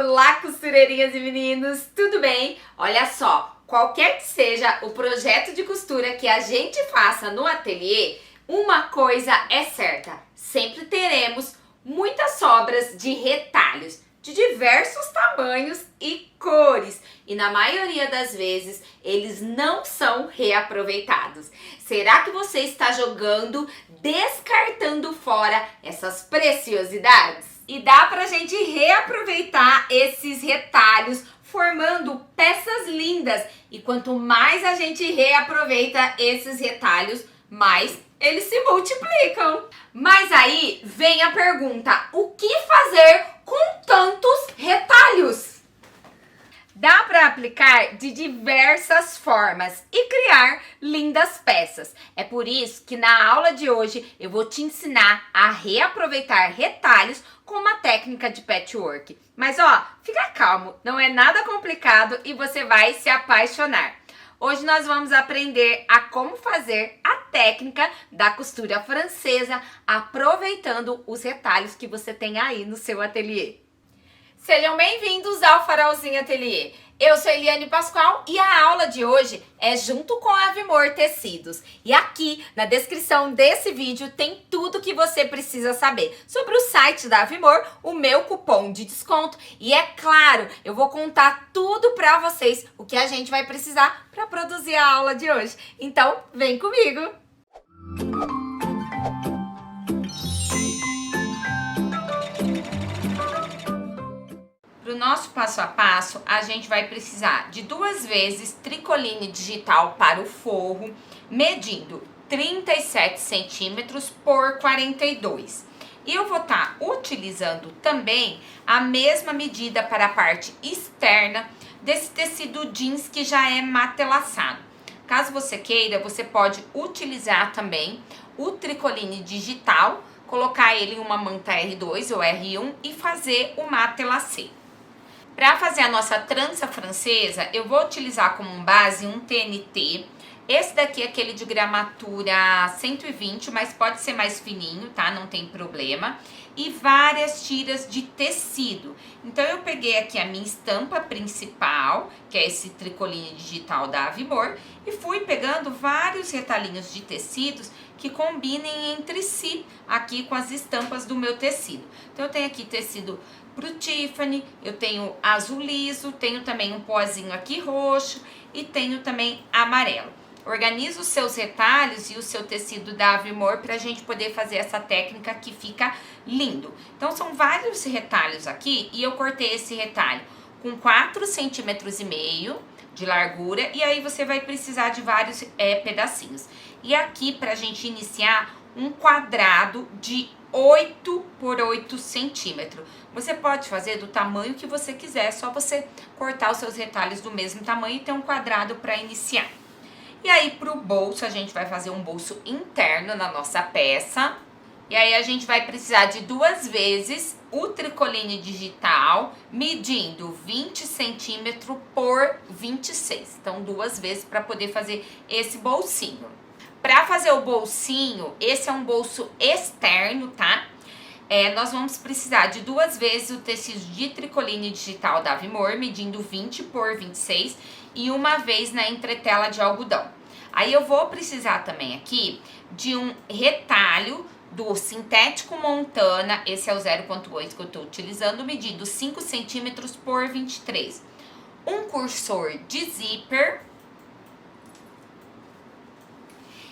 Olá, costureirinhas e meninos, tudo bem? Olha só, qualquer que seja o projeto de costura que a gente faça no ateliê, uma coisa é certa, sempre teremos muitas sobras de retalhos de diversos tamanhos e cores, e na maioria das vezes eles não são reaproveitados. Será que você está jogando, descartando fora essas preciosidades? E dá pra gente reaproveitar esses retalhos formando peças lindas. E quanto mais a gente reaproveita esses retalhos, mais eles se multiplicam. Mas aí vem a pergunta: o que fazer com tantos retalhos? Dá para aplicar de diversas formas e criar lindas peças. É por isso que na aula de hoje eu vou te ensinar a reaproveitar retalhos com uma técnica de patchwork. Mas ó, fica calmo, não é nada complicado e você vai se apaixonar. Hoje nós vamos aprender a como fazer a técnica da costura francesa, aproveitando os retalhos que você tem aí no seu ateliê. Sejam bem-vindos ao Farolzinho Ateliê. Eu sou Eliane Pascoal e a aula de hoje é junto com a Avimor Tecidos. E aqui na descrição desse vídeo tem tudo que você precisa saber sobre o site da Avimor, o meu cupom de desconto. E é claro, eu vou contar tudo pra vocês o que a gente vai precisar para produzir a aula de hoje. Então, vem comigo! Para o nosso passo a passo, a gente vai precisar de 2 vezes tricoline digital para o forro, medindo 37 centímetros por 42. E eu vou estar utilizando também a mesma medida para a parte externa desse tecido jeans que já é matelaçado. Caso você queira, você pode utilizar também o tricoline digital, colocar ele em uma manta R2 ou R1 e fazer o matelacê. Para fazer a nossa trança francesa, eu vou utilizar como base um TNT. Esse daqui é aquele de gramatura 120, mas pode ser mais fininho, tá? Não tem problema. E várias tiras de tecido. Então, eu peguei aqui a minha estampa principal, que é esse tricoline digital da Avimor, e fui pegando vários retalhinhos de tecidos que combinem entre si aqui com as estampas do meu tecido. Então, eu tenho aqui tecido pro Tiffany, eu tenho azul liso, tenho também um pozinho aqui roxo e tenho também amarelo. Organiza os seus retalhos e o seu tecido da Avimor para a gente poder fazer essa técnica que fica lindo. Então são vários retalhos aqui e eu cortei esse retalho com 4,5 centímetros de largura e aí você vai precisar de vários pedacinhos. E aqui pra gente iniciar um quadrado de 8 por 8 centímetros. Você pode fazer do tamanho que você quiser, é só você cortar os seus retalhos do mesmo tamanho e ter um quadrado para iniciar. E aí pro bolso, a gente vai fazer um bolso interno na nossa peça. E aí a gente vai precisar de 2 vezes o tricoline digital, medindo 20 centímetros por 26. Então 2 vezes para poder fazer esse bolsinho. Para fazer o bolsinho, esse é um bolso externo, tá? Nós vamos precisar de 2 vezes o tecido de tricoline digital da Avimor, medindo 20 por 26 e 1 vez na entretela de algodão. Aí eu vou precisar também aqui de um retalho do sintético Montana, esse é o 0.8 que eu tô utilizando, medindo 5 centímetros por 23. Um cursor de zíper.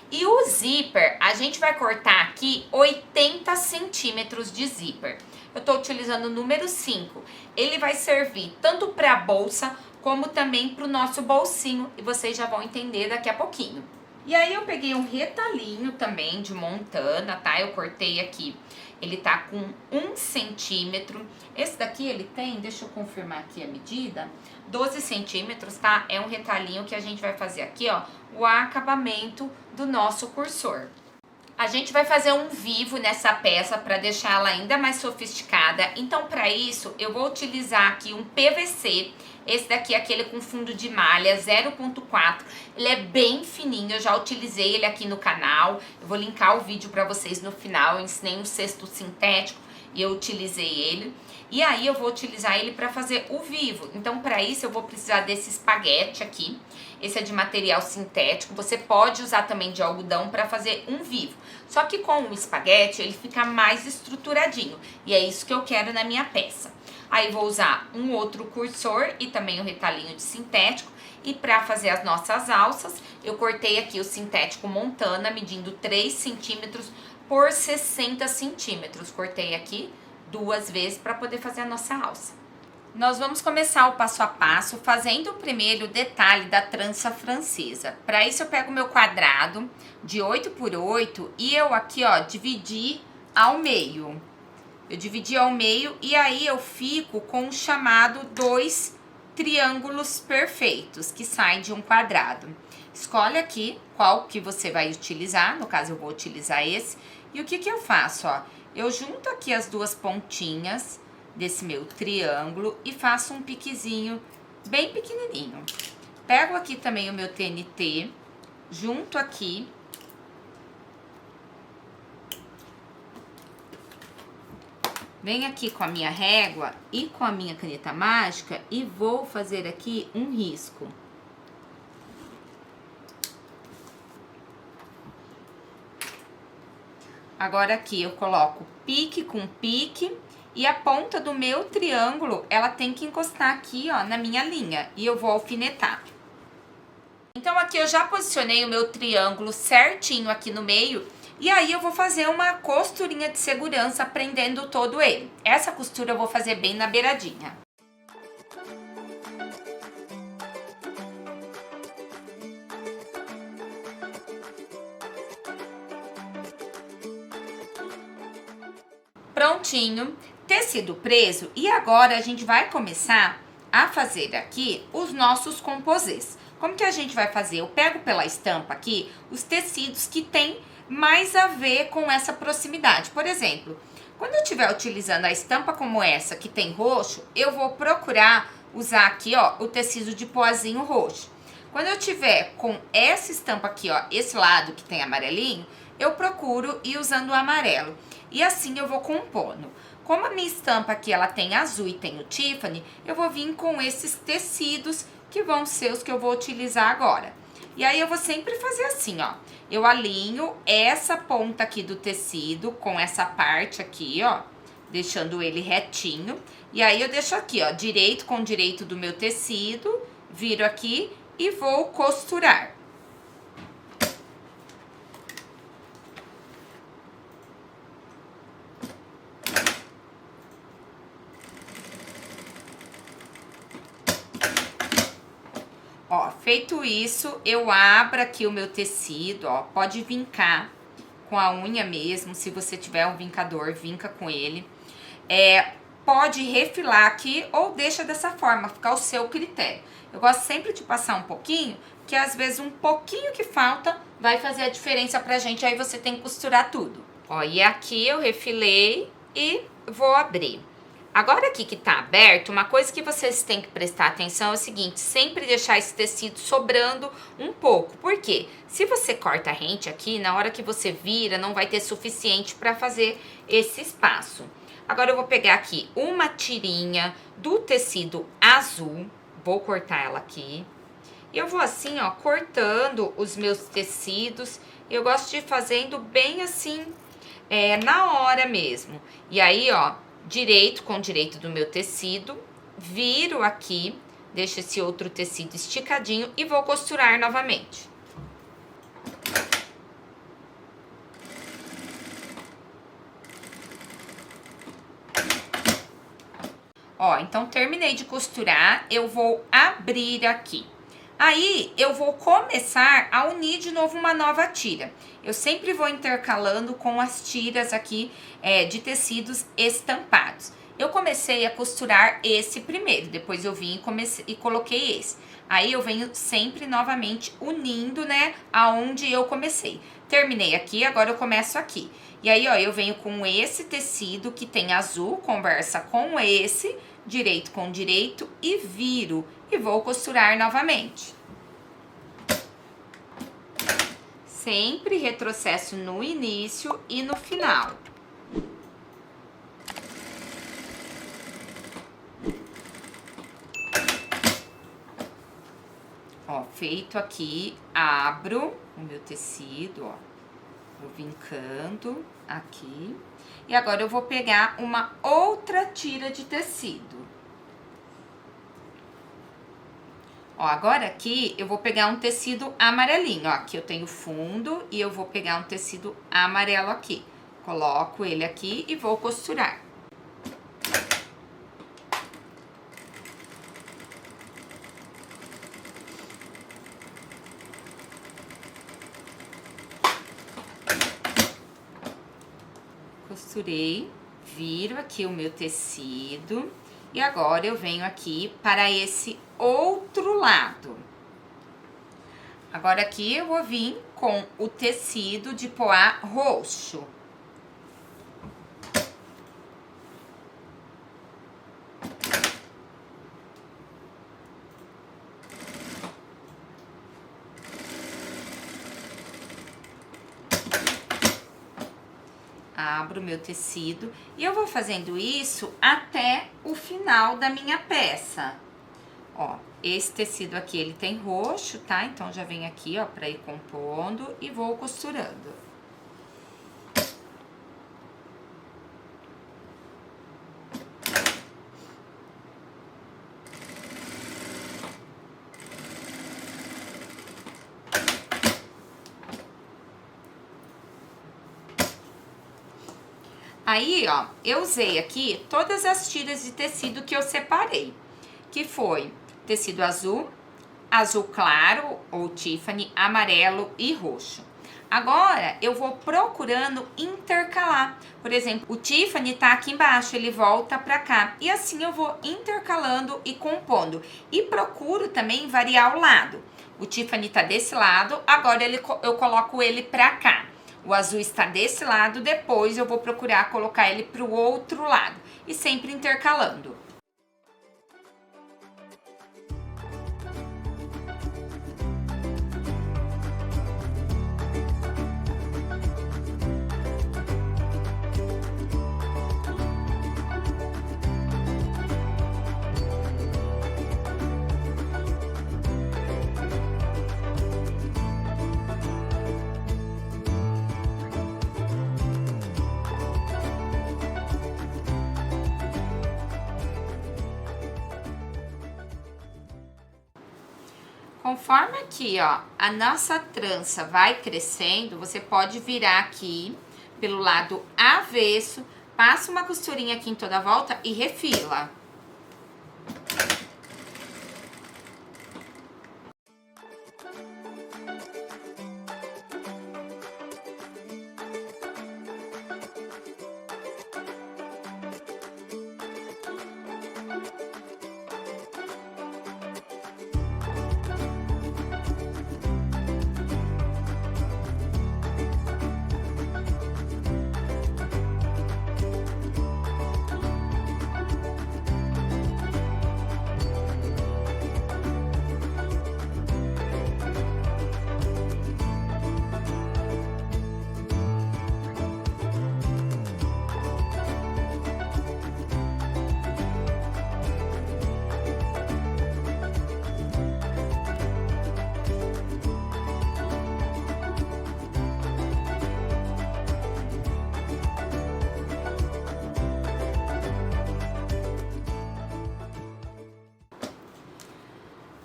E o zíper, a gente vai cortar aqui 80 centímetros de zíper. Eu tô utilizando o número 5. Ele vai servir tanto para a bolsa, como também para o nosso bolsinho. E vocês já vão entender daqui a pouquinho. E aí eu peguei um retalhinho também de Montana, tá? Eu cortei aqui. Ele tá com 1 centímetro. Esse daqui ele tem, deixa eu confirmar aqui a medida, 12 centímetros, tá? É um retalhinho que a gente vai fazer aqui, ó, o acabamento do nosso cursor. A gente vai fazer um vivo nessa peça para deixar ela ainda mais sofisticada. Então, para isso, eu vou utilizar aqui um PVC. Esse daqui é aquele com fundo de malha 0.4. Ele é bem fininho, eu já utilizei ele aqui no canal. Eu vou linkar o vídeo para vocês no final. Eu ensinei um cesto sintético e eu utilizei ele. E aí eu vou utilizar ele para fazer o vivo. Então para isso eu vou precisar desse espaguete aqui. Esse é de material sintético. Você pode usar também de algodão para fazer um vivo. Só que com o espaguete ele fica mais estruturadinho. E é isso que eu quero na minha peça. Aí vou usar um outro cursor e também um retalhinho de sintético. E para fazer as nossas alças, eu cortei aqui o sintético Montana, medindo 3 centímetros por 60 centímetros. Cortei aqui 2 vezes para poder fazer a nossa alça. Nós vamos começar o passo a passo fazendo o primeiro detalhe da trança francesa. Para isso eu pego o meu quadrado de 8 por 8 e eu aqui, ó, dividi ao meio. Eu dividi ao meio e aí eu fico com o chamado 2 triângulos perfeitos que saem de um quadrado. Escolhe aqui qual que você vai utilizar, no caso eu vou utilizar esse. E o que que eu faço, ó? Eu junto aqui as duas pontinhas desse meu triângulo e faço um piquezinho bem pequenininho. Pego aqui também o meu TNT, junto aqui. Venho aqui com a minha régua e com a minha caneta mágica e vou fazer aqui um risco. Agora aqui eu coloco pique com pique e a ponta do meu triângulo, ela tem que encostar aqui, ó, na minha linha e eu vou alfinetar. Então aqui eu já posicionei o meu triângulo certinho aqui no meio. E aí eu vou fazer uma costurinha de segurança prendendo todo ele. Essa costura eu vou fazer bem na beiradinha. Prontinho, tecido preso. E agora a gente vai começar a fazer aqui os nossos composês. Como que a gente vai fazer? Eu pego pela estampa aqui os tecidos que tem mais a ver com essa proximidade. Por exemplo, quando eu estiver utilizando a estampa como essa, que tem roxo, eu vou procurar usar aqui, ó, o tecido de poazinho roxo. Quando eu tiver com essa estampa aqui, ó, esse lado que tem amarelinho, eu procuro ir usando o amarelo. E assim eu vou compondo. Como a minha estampa aqui, ela tem azul e tem o Tiffany, eu vou vir com esses tecidos que vão ser os que eu vou utilizar agora. E aí eu vou sempre fazer assim, ó. Eu alinho essa ponta aqui do tecido com essa parte aqui, ó, deixando ele retinho. E aí eu deixo aqui, ó, direito com direito do meu tecido, viro aqui e vou costurar. Ó, feito isso, eu abro aqui o meu tecido, ó, pode vincar com a unha mesmo, se você tiver um vincador, vinca com ele. Pode refilar aqui ou deixa dessa forma, ficar ao seu critério. Eu gosto sempre de passar um pouquinho, porque às vezes um pouquinho que falta vai fazer a diferença pra gente, aí você tem que costurar tudo. Ó, e aqui eu refilei e vou abrir. Agora aqui que tá aberto, uma coisa que vocês têm que prestar atenção é o seguinte, sempre deixar esse tecido sobrando um pouco. Por quê? Se você corta rente aqui, na hora que você vira, não vai ter suficiente para fazer esse espaço. Agora eu vou pegar aqui uma tirinha do tecido azul, vou cortar ela aqui. E eu vou assim, ó, cortando os meus tecidos. Eu gosto de ir fazendo bem assim, na hora mesmo. E aí, ó, direito com direito do meu tecido, viro aqui, deixo esse outro tecido esticadinho e vou costurar novamente. Ó, então terminei de costurar, eu vou abrir aqui. Aí, eu vou começar a unir de novo uma nova tira. Eu sempre vou intercalando com as tiras aqui de tecidos estampados. Eu comecei a costurar esse primeiro, depois eu vim e coloquei esse. Aí, eu venho sempre novamente unindo, né, aonde eu comecei. Terminei aqui, agora eu começo aqui. E aí, ó, eu venho com esse tecido que tem azul, conversa com esse, direito com direito e viro. E vou costurar novamente. Sempre retrocesso no início e no final. Ó, feito aqui, abro o meu tecido, ó. Vou vincando aqui. E agora eu vou pegar uma outra tira de tecido. Ó, agora aqui eu vou pegar um tecido amarelinho, ó. Aqui eu tenho fundo e eu vou pegar um tecido amarelo aqui. Coloco ele aqui e vou costurar. Costurei, viro aqui o meu tecido e agora eu venho aqui para esse outro lado. Agora aqui eu vou vir com o tecido de poá roxo. Abro o meu tecido e eu vou fazendo isso até o final da minha peça. Ó, esse tecido aqui, ele tem roxo, tá? Então, já venho aqui, ó, pra ir compondo e vou costurando. Aí, ó, eu usei aqui todas as tiras de tecido que eu separei, que foi tecido azul, azul claro ou Tiffany, amarelo e roxo. Agora, eu vou procurando intercalar. Por exemplo, o Tiffany tá aqui embaixo, ele volta pra cá. E assim eu vou intercalando e compondo. E procuro também variar o lado. O Tiffany tá desse lado, agora eu coloco ele pra cá. O azul está desse lado, depois eu vou procurar colocar ele pro outro lado. E sempre intercalando. Conforme aqui, ó, a nossa trança vai crescendo, você pode virar aqui pelo lado avesso, passa uma costurinha aqui em toda a volta e refila.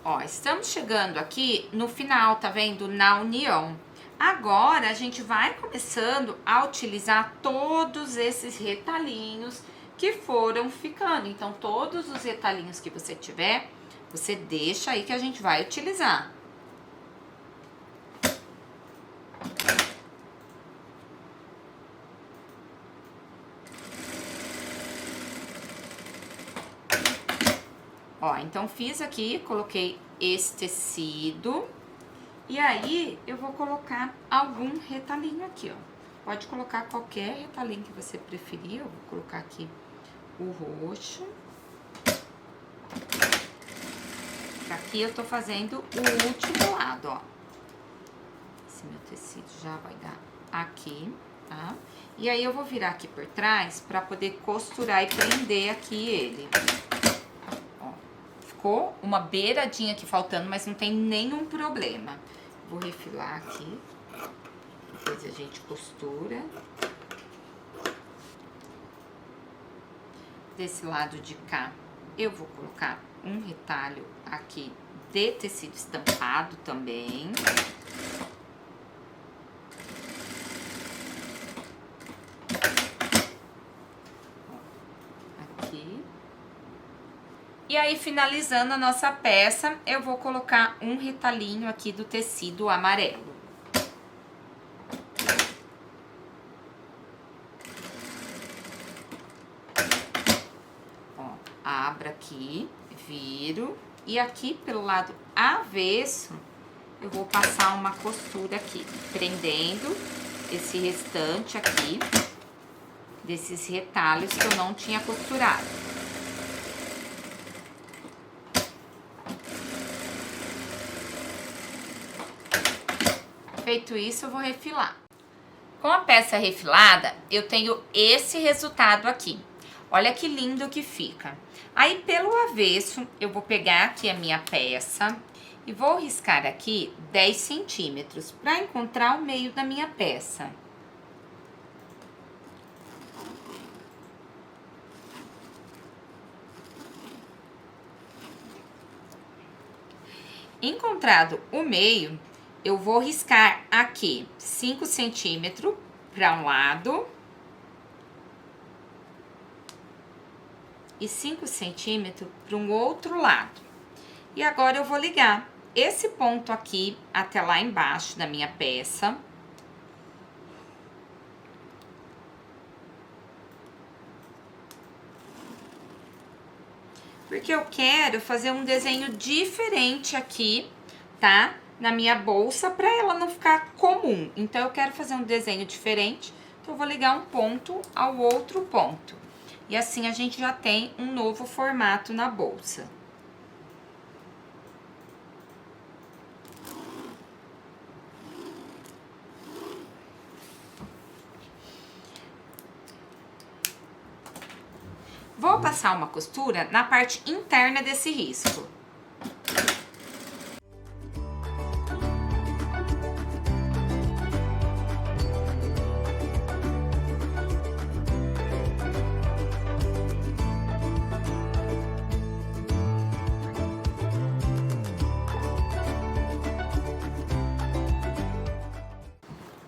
Ó, estamos chegando aqui no final, tá vendo? Na união. Agora, a gente vai começando a utilizar todos esses retalhinhos que foram ficando. Então, todos os retalhinhos que você tiver, você deixa aí que a gente vai utilizar. Ó, então fiz aqui, coloquei esse tecido. E aí, eu vou colocar algum retalhinho aqui, ó. Pode colocar qualquer retalhinho que você preferir. Eu vou colocar aqui o roxo. Aqui eu tô fazendo o último lado, ó. Esse meu tecido já vai dar aqui, tá? E aí, eu vou virar aqui por trás pra poder costurar e prender aqui ele. ficou uma beiradinha aqui faltando, mas não tem nenhum problema. Vou refilar aqui, depois a gente costura. Desse lado de cá, eu vou colocar um retalho aqui de tecido estampado também. Aqui. E aí, finalizando a nossa peça, eu vou colocar um retalhinho aqui do tecido amarelo. Abro aqui, viro, e aqui pelo lado avesso eu vou passar uma costura aqui, prendendo esse restante aqui desses retalhos que eu não tinha costurado. Feito isso, eu vou refilar. Com a peça refilada, eu tenho esse resultado aqui. Olha que lindo que fica. Aí, pelo avesso, eu vou pegar aqui a minha peça e vou riscar aqui 10 centímetros para encontrar o meio da minha peça. Encontrado o meio, eu vou riscar aqui 5 centímetros para um lado e 5 centímetros para um outro lado. E agora eu vou ligar esse ponto aqui até lá embaixo da minha peça. Porque eu quero fazer um desenho diferente aqui, tá? Na minha bolsa, para ela não ficar comum. Então, eu quero fazer um desenho diferente, então eu vou ligar um ponto ao outro ponto. E assim a gente já tem um novo formato na bolsa. Vou passar uma costura na parte interna desse risco.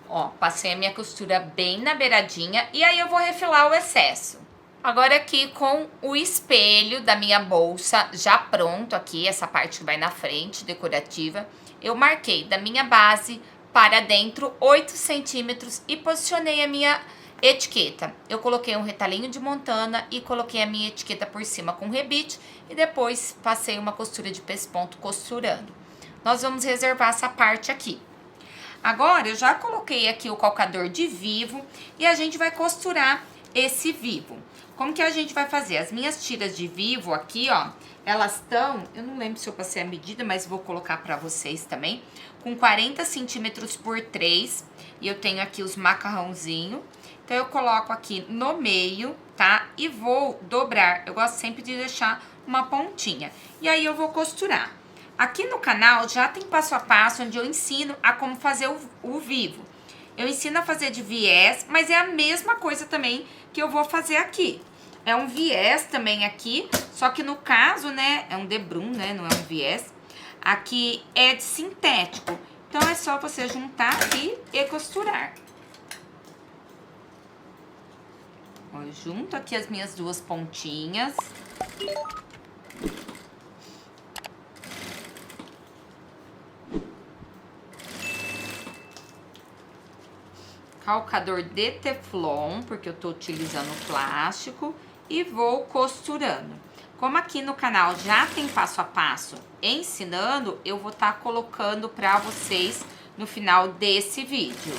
Ó, passei a minha costura bem na beiradinha e aí eu vou refilar o excesso. Agora aqui com o espelho da minha bolsa já pronto aqui, essa parte que vai na frente, decorativa, eu marquei da minha base para dentro 8 centímetros e posicionei a minha etiqueta. Eu coloquei um retalhinho de montana e coloquei a minha etiqueta por cima com rebite e depois passei uma costura de pesponto costurando. Nós vamos reservar essa parte aqui. Agora eu já coloquei aqui o calcador de vivo e a gente vai costurar esse vivo. Como que a gente vai fazer? As minhas tiras de vivo aqui, ó, elas estão, eu não lembro se eu passei a medida, mas vou colocar pra vocês também, com 40 centímetros por 3, e eu tenho aqui os macarrãozinhos. Então, eu coloco aqui no meio, tá? E vou dobrar, eu gosto sempre de deixar uma pontinha. E aí, eu vou costurar. Aqui no canal já tem passo a passo onde eu ensino a como fazer o vivo. Eu ensino a fazer de viés, mas é a mesma coisa também que eu vou fazer aqui. É um viés também aqui, só que no caso, né, é um debrum, né, não é um viés. Aqui é de sintético, então é só você juntar aqui e costurar. Ó, eu junto aqui as minhas duas pontinhas. Calcador de teflon, porque eu tô utilizando plástico, e vou costurando. Como aqui no canal já tem passo a passo ensinando, eu vou estar colocando pra vocês no final desse vídeo.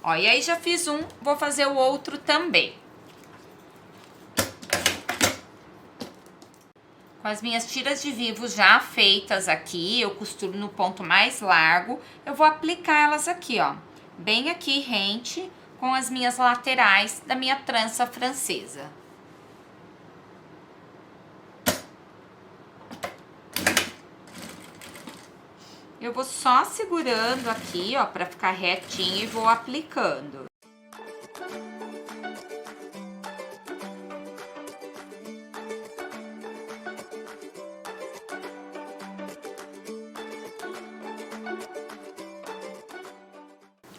Ó, e aí já fiz um, vou fazer o outro também. Com as minhas tiras de vivo já feitas aqui, eu costuro no ponto mais largo, eu vou aplicar elas aqui, ó. bem aqui rente com as minhas laterais da minha trança francesa. Eu vou só segurando aqui, ó, pra ficar retinho e vou aplicando.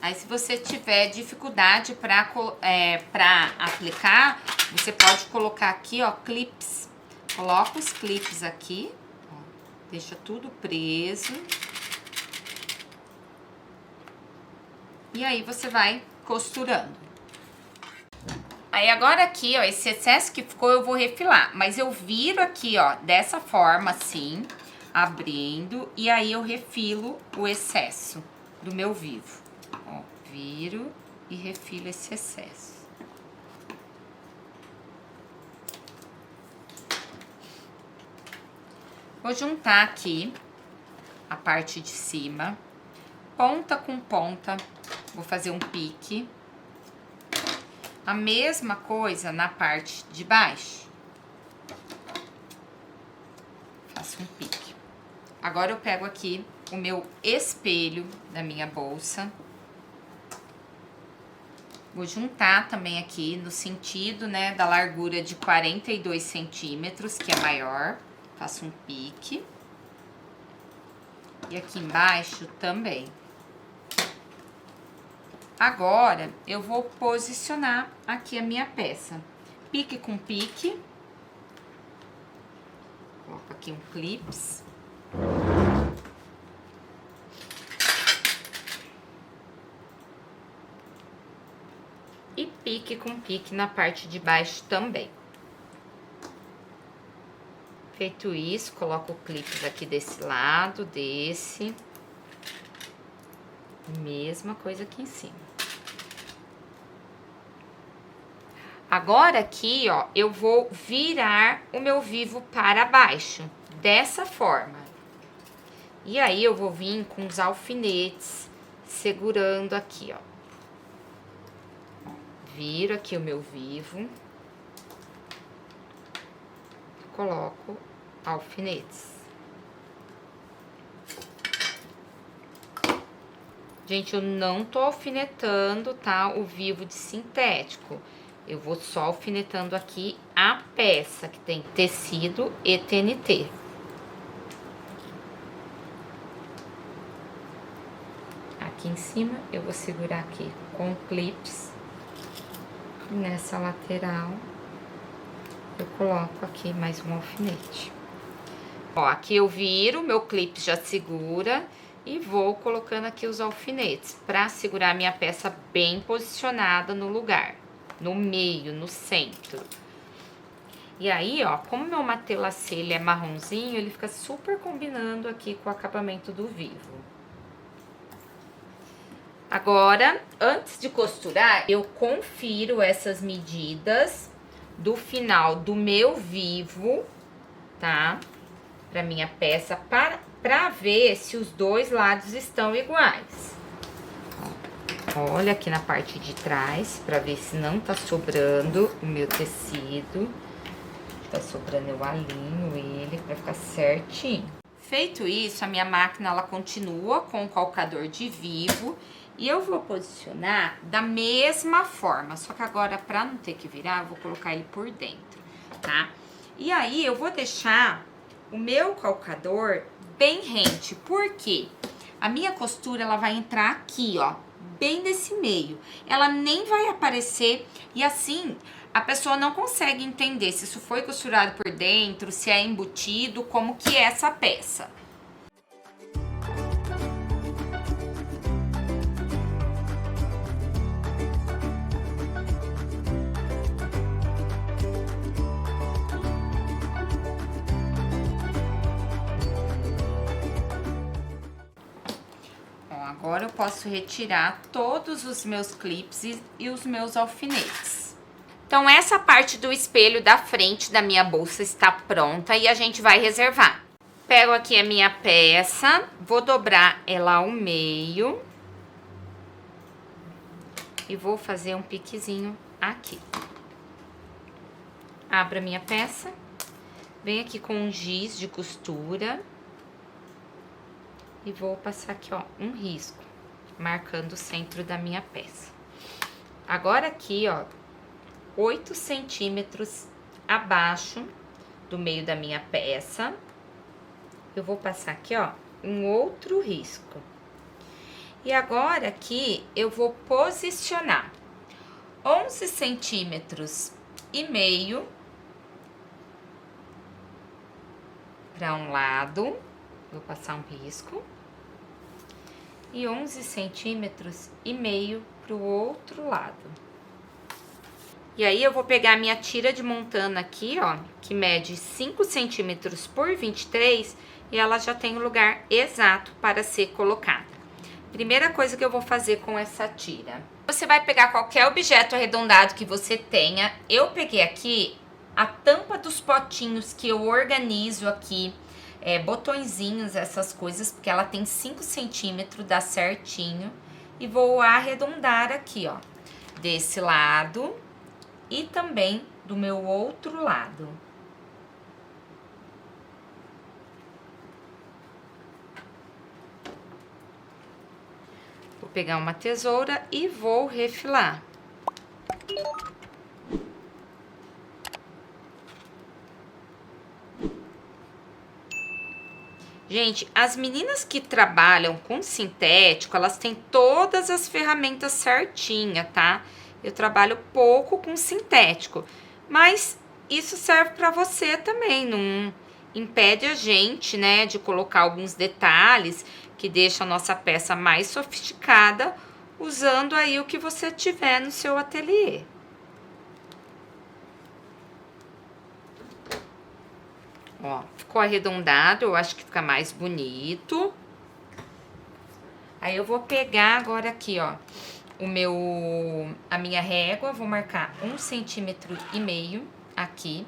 Aí, se você tiver dificuldade pra aplicar, você pode colocar aqui, ó, clips. Coloca os clips aqui, ó, deixa tudo preso. E aí, você vai costurando. Aí, agora aqui, ó, esse excesso que ficou, eu vou refilar. Mas eu viro aqui, ó, dessa forma, assim, abrindo. E aí, eu refilo o excesso do meu vivo. Ó, viro e refilo esse excesso. Vou juntar aqui a parte de cima, ponta com ponta, vou fazer um pique. A mesma coisa na parte de baixo. Faço um pique. Agora eu pego aqui o meu espelho da minha bolsa. Vou juntar também aqui no sentido, né, da largura de 42 centímetros, que é maior. Faço um pique. E aqui embaixo também. Agora, eu vou posicionar aqui a minha peça. Pique com pique. Coloco aqui um clips. E pique com pique na parte de baixo também. Feito isso, coloco o clips aqui desse lado, desse. Mesma coisa aqui em cima. Agora aqui, ó, eu vou virar o meu vivo para baixo, dessa forma. E aí, eu vou vir com os alfinetes, segurando aqui, ó. Viro aqui o meu vivo. Coloco alfinetes. Gente, eu não tô alfinetando, tá, o vivo de sintético. Eu vou só alfinetando aqui a peça, que tem tecido e TNT. Aqui em cima, eu vou segurar aqui com clips. Nessa lateral, eu coloco aqui mais um alfinete. Ó, aqui eu viro, meu clipe já segura e vou colocando aqui os alfinetes pra segurar a minha peça bem posicionada no lugar, no meio, no centro. E aí, ó, como meu matelacê ele é marronzinho, ele fica super combinando aqui com o acabamento do vivo. Agora, antes de costurar, eu confiro essas medidas do final do meu vivo, tá? Pra minha peça, pra ver se os dois lados estão iguais. Olha aqui na parte de trás, pra ver se não tá sobrando o meu tecido. Tá sobrando, eu alinho ele pra ficar certinho. Feito isso, a minha máquina, ela continua com o calcador de vivo. E eu vou posicionar da mesma forma, só que agora, pra não ter que virar, eu vou colocar ele por dentro, tá? E aí, eu vou deixar o meu calcador bem rente, porque a minha costura, ela vai entrar aqui, ó, bem nesse meio. Ela nem vai aparecer, e assim, a pessoa não consegue entender se isso foi costurado por dentro, se é embutido, como que é essa peça. Agora eu posso retirar todos os meus clips e os meus alfinetes. Então, essa parte do espelho da frente da minha bolsa está pronta e a gente vai reservar. Pego aqui a minha peça, vou dobrar ela ao meio. e vou fazer um piquezinho aqui. Abro a minha peça, venho aqui com um giz de costura e vou passar aqui, ó, um risco, marcando o centro da minha peça. Agora aqui, ó, 8 centímetros abaixo do meio da minha peça, eu vou passar aqui, ó, um outro risco. E agora aqui eu vou posicionar 11 centímetros e meio para um lado, vou passar um risco, e 11 centímetros e meio para o outro lado. E aí eu vou pegar a minha tira de montana aqui, ó, que mede 5 centímetros por 23, e ela já tem o lugar exato para ser colocada. Primeira coisa que eu vou fazer com essa tira, você vai pegar qualquer objeto arredondado que você tenha. Eu peguei aqui a tampa dos potinhos que eu organizo aqui, botõezinhos, essas coisas, porque ela tem 5 centímetros, dá certinho. E vou arredondar aqui, ó, desse lado e também do meu outro lado. Vou pegar uma tesoura e vou refilar. Gente, as meninas que trabalham com sintético, elas têm todas as ferramentas certinhas, tá? Eu trabalho pouco com sintético, mas isso serve para você também, não impede a gente, né, de colocar alguns detalhes que deixam a nossa peça mais sofisticada, usando aí o que você tiver no seu ateliê. Ó, ficou arredondado, eu acho que fica mais bonito. Aí eu vou pegar agora aqui, ó, a minha régua, vou marcar 1,5 centímetro aqui.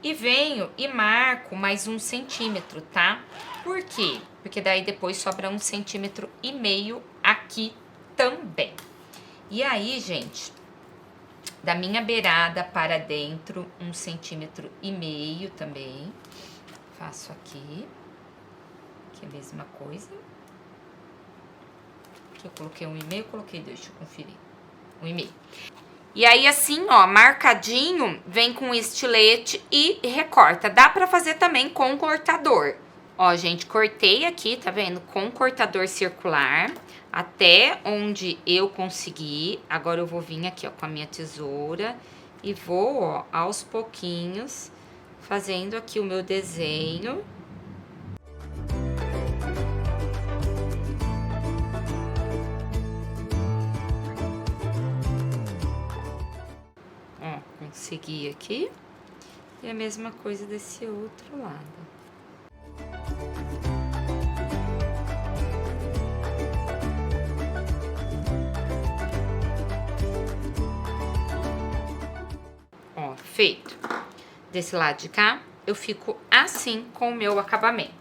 E venho e marco mais 1 centímetro, tá? Por quê? Porque daí depois sobra 1,5 centímetro aqui também. E aí, gente, da minha beirada para dentro, 1,5 centímetro também. Faço aqui a mesma coisa. Aqui eu coloquei 1,5, coloquei 2, deixa eu conferir. 1,5. E aí, assim, ó, marcadinho, vem com estilete e recorta. Dá pra fazer também com cortador. Ó, gente, cortei aqui, tá vendo? Com cortador circular, até onde eu consegui. Agora eu vou vir aqui, ó, com a minha tesoura e vou, ó, aos pouquinhos, fazendo aqui o meu desenho. Ó, consegui aqui. E a mesma coisa desse outro lado. Ó, feito. Desse lado de cá, eu fico assim com o meu acabamento.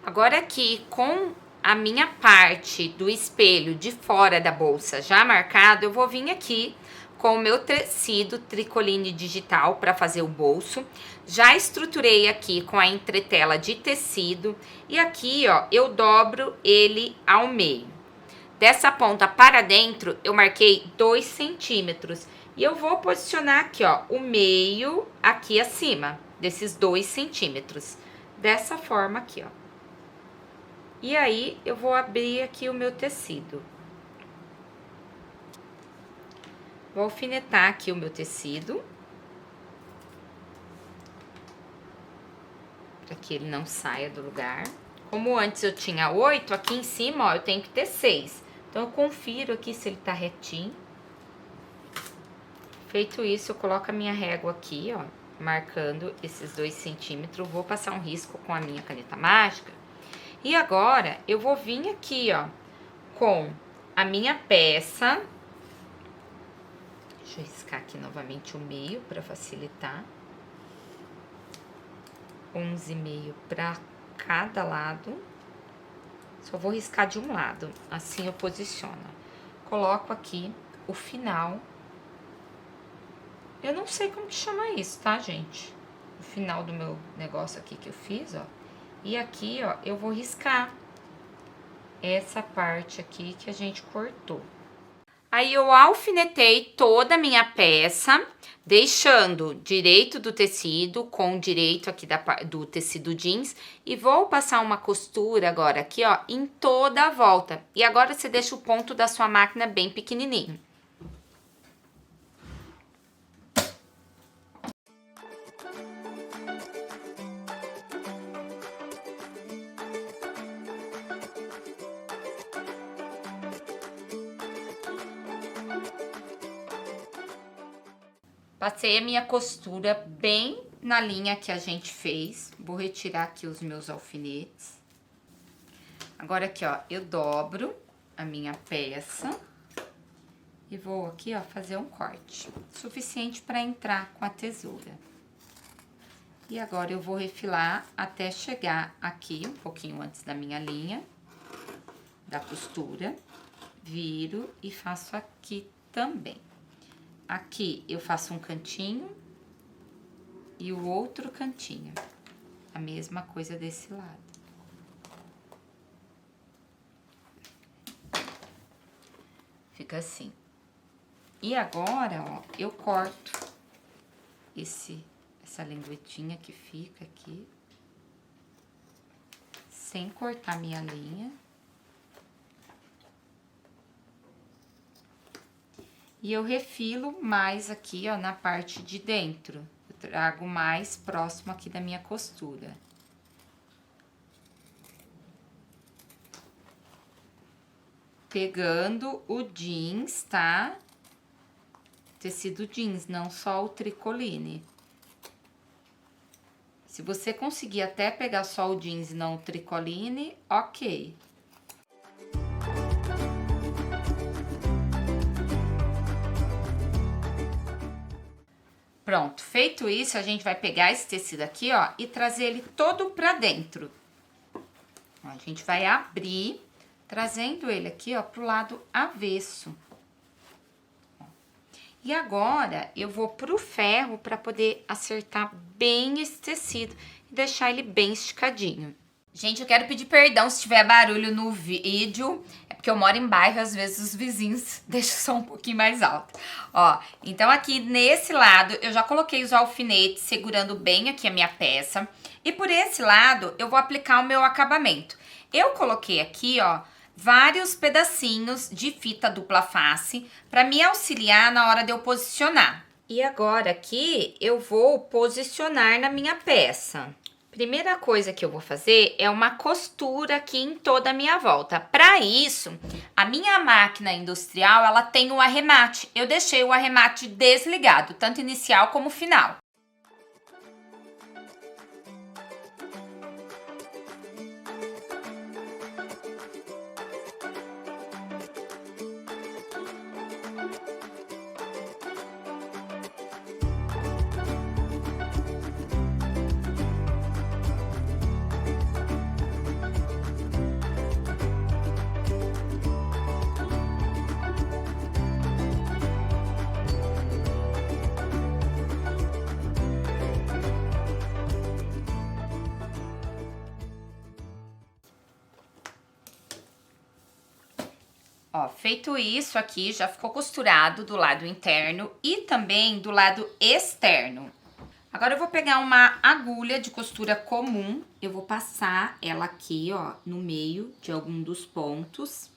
Agora aqui, com a minha parte do espelho de fora da bolsa já marcado, eu vou vir aqui com o meu tecido tricoline digital para fazer o bolso. Já estruturei aqui com a entretela de tecido e aqui, ó, eu dobro ele ao meio. Dessa ponta para dentro, eu marquei 2 centímetros. E eu vou posicionar aqui, ó, o meio aqui acima desses 2 centímetros. Dessa forma aqui, ó. E aí, eu vou abrir aqui o meu tecido. Vou alfinetar aqui o meu tecido. Para que ele não saia do lugar. Como antes eu tinha 8, aqui em cima, ó, eu tenho que ter 6. Então, eu confiro aqui se ele tá retinho. Feito isso, eu coloco a minha régua aqui, ó, marcando esses 2 centímetros. Vou passar um risco com a minha caneta mágica. E agora, eu vou vir aqui, ó, com a minha peça. Deixa eu riscar aqui novamente o meio para facilitar. 11,5 para cada lado. Só vou riscar de um lado, assim eu posiciono. Coloco aqui o final. Eu não sei como que chama isso, tá, gente? O final do meu negócio aqui que eu fiz, ó. E aqui, ó, eu vou riscar essa parte aqui que a gente cortou. Aí eu alfinetei toda a minha peça, deixando direito do tecido com direito aqui do tecido jeans. E vou passar uma costura agora aqui, ó, em toda a volta. E agora você deixa o ponto da sua máquina bem pequenininho. Passei a minha costura bem na linha que a gente fez. Vou retirar aqui os meus alfinetes. Agora aqui, ó, eu dobro a minha peça e vou aqui, ó, fazer um corte suficiente para entrar com a tesoura. E agora eu vou refilar até chegar aqui, um pouquinho antes da minha linha da costura. Viro e faço aqui também. Aqui eu faço um cantinho e o outro cantinho. A mesma coisa desse lado. Fica assim. E agora, ó, eu corto essa linguetinha que fica aqui. Sem cortar minha linha. E eu refilo mais aqui, ó, na parte de dentro. Eu trago mais próximo aqui da minha costura. Pegando o jeans, tá? Tecido jeans, não só o tricoline. Se você conseguir até pegar só o jeans e não o tricoline, ok. Pronto, feito isso, a gente vai pegar esse tecido aqui, ó, e trazer ele todo pra dentro. Ó, a gente vai abrir, trazendo ele aqui, ó, pro lado avesso. Ó. E agora, eu vou pro ferro pra poder acertar bem esse tecido e deixar ele bem esticadinho. Gente, eu quero pedir perdão se tiver barulho no vídeo, é porque eu moro em bairro, às vezes os vizinhos deixam o som um pouquinho mais alto. Ó, então aqui nesse lado eu já coloquei os alfinetes segurando bem aqui a minha peça. E por esse lado eu vou aplicar o meu acabamento. Eu coloquei aqui, ó, vários pedacinhos de fita dupla face para me auxiliar na hora de eu posicionar. E agora aqui eu vou posicionar na minha peça. Primeira coisa que eu vou fazer é uma costura aqui em toda a minha volta. Para isso, a minha máquina industrial, ela tem o arremate. Eu deixei o arremate desligado, tanto inicial como final. Ó, feito isso aqui, já ficou costurado do lado interno e também do lado externo. Agora eu vou pegar uma agulha de costura comum, eu vou passar ela aqui, ó, no meio de algum dos pontos.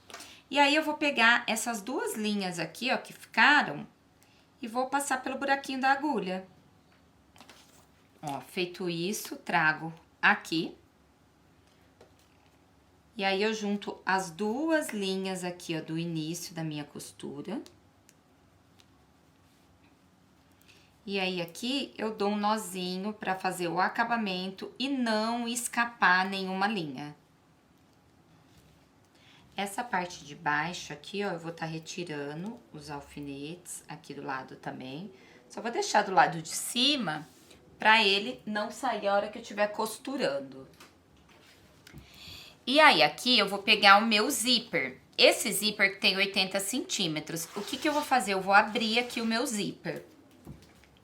E aí eu vou pegar essas duas linhas aqui, ó, que ficaram, e vou passar pelo buraquinho da agulha. Ó, feito isso, trago aqui. E aí, eu junto as duas linhas aqui, ó, do início da minha costura. E aí, aqui, eu dou um nozinho pra fazer o acabamento e não escapar nenhuma linha. Essa parte de baixo aqui, ó, eu vou tá retirando os alfinetes aqui do lado também. Só vou deixar do lado de cima pra ele não sair a hora que eu estiver costurando. E aí, aqui, eu vou pegar o meu zíper. esse zíper tem 80 centímetros. O que eu vou fazer? Eu vou abrir aqui o meu zíper.